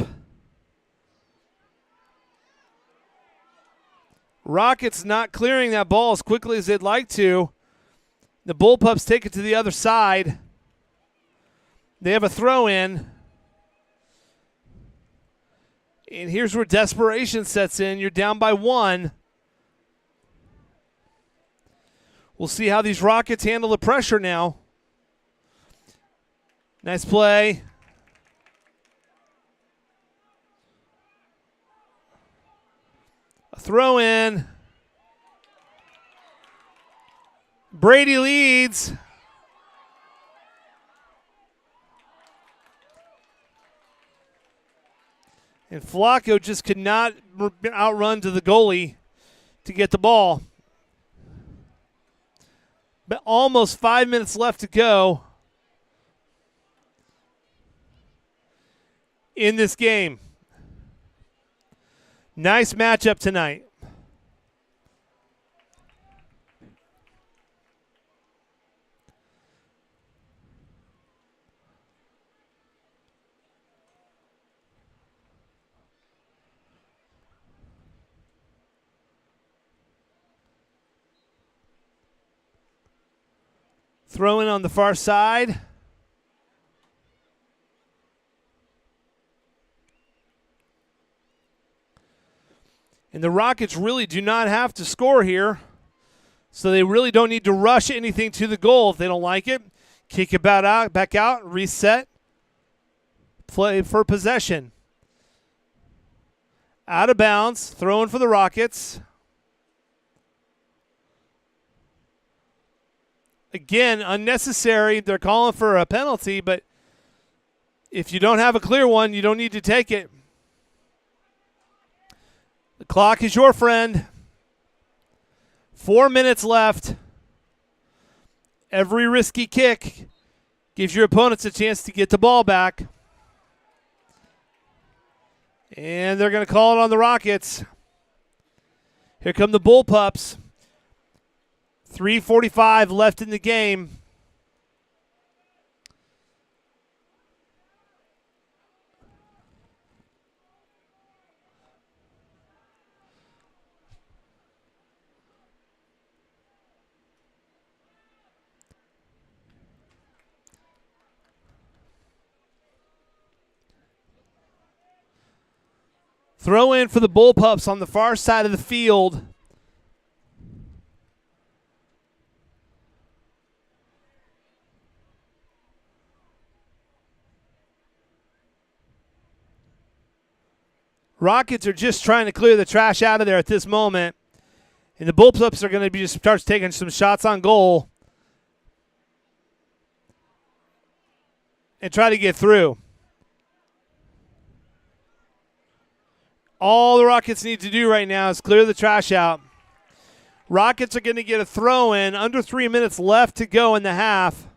Rockets not clearing that ball as quickly as they'd like to. The Bullpups take it to the other side. They have a throw in. And here's where desperation sets in. You're down by one. We'll see how these Rockets handle the pressure now. Nice play. A throw in. Brady leads. And Flacco just could not outrun to the goalie to get the ball. But almost 5 minutes left to go in this game. Nice matchup tonight. Throw in on the far side. And the Rockets really do not have to score here. So they really don't need to rush anything to the goal if they don't like it. Kick it back out, reset. Play for possession. Out of bounds, throw in for the Rockets. Again, unnecessary. They're calling for a penalty, but if you don't have a clear one, you don't need to take it. The clock is your friend. 4 minutes left. Every risky kick gives your opponents a chance to get the ball back. And they're going to call it on the Rockets. Here come the Bullpups. 3:45 left in the game. Throw in for the Bullpups on the far side of the field. Rockets are just trying to clear the trash out of there at this moment. And the Bullpups are going to be just start taking some shots on goal and try to get through. All the Rockets need to do right now is clear the trash out. Rockets are going to get a throw in. Under 3 minutes left to go in the half.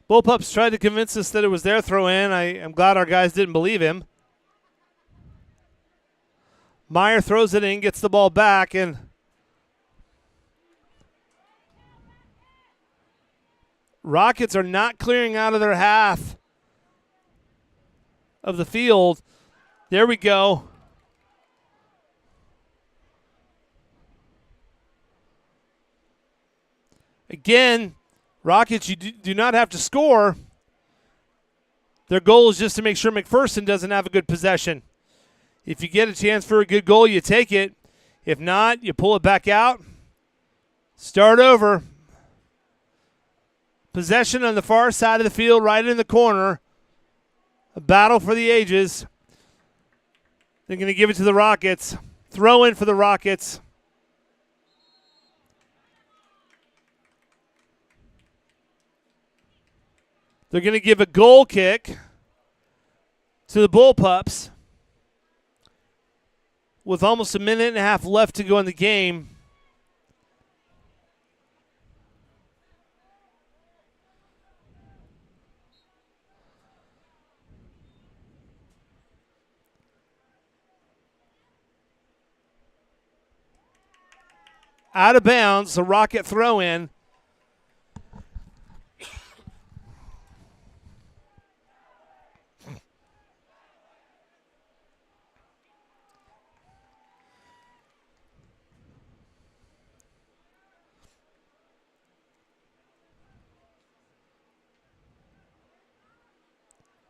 Bullpups tried to convince us that it was their throw in. I'm glad our guys didn't believe him. Meyer throws it in, gets the ball back, and Rockets are not clearing out of their half of the field. There we go. Again, Rockets, you do not have to score. Their goal is just to make sure McPherson doesn't have a good possession. If you get a chance for a good goal, you take it. If not, you pull it back out. Start over. Possession on the far side of the field, right in the corner. A battle for the ages. They're going to give it to the Rockets. Throw in for the Rockets. They're going to give a goal kick to the Bullpups with almost a minute and a half left to go in the game. Out of bounds, a Rocket throw in.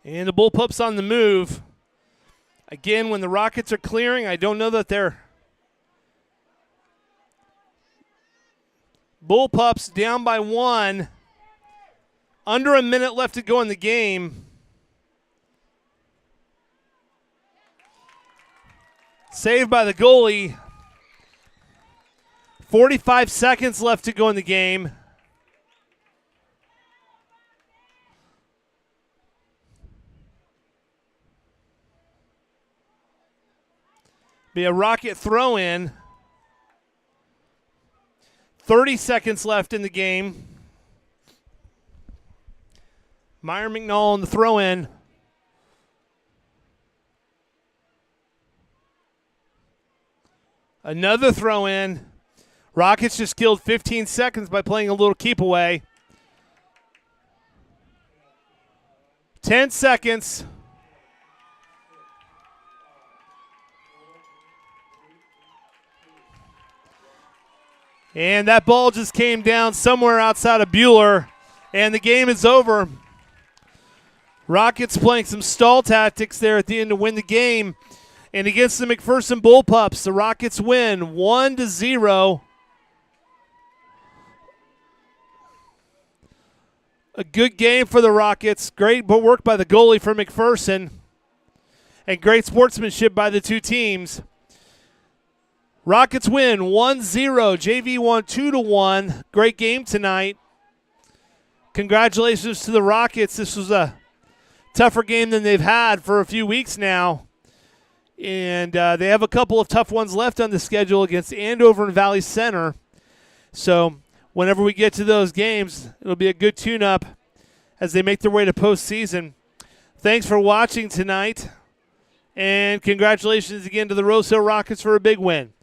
And the Bullpups on the move. Again, when the Rockets are clearing, I don't know that they're... Bullpups down by 1. Under a minute left to go in the game. Saved by the goalie. 45 seconds left to go in the game. Be a Rocket throw in. 30 seconds left in the game. Meyer McNall on the throw in. Another throw in. Rockets just killed 15 seconds by playing a little keep away. 10 seconds. And that ball just came down somewhere outside of Bueller, and the game is over. Rockets playing some stall tactics there at the end to win the game. And against the McPherson Bullpups, the Rockets win 1-0. A good game for the Rockets. Great work by the goalie for McPherson. And great sportsmanship by the two teams. Rockets win 1-0. JV won 2-1. Great game tonight. Congratulations to the Rockets. This was a tougher game than they've had for a few weeks now. And they have a couple of tough ones left on the schedule against Andover and Valley Center. So whenever we get to those games, it'll be a good tune-up as they make their way to postseason. Thanks for watching tonight. And congratulations again to the Rose Hill Rockets for a big win.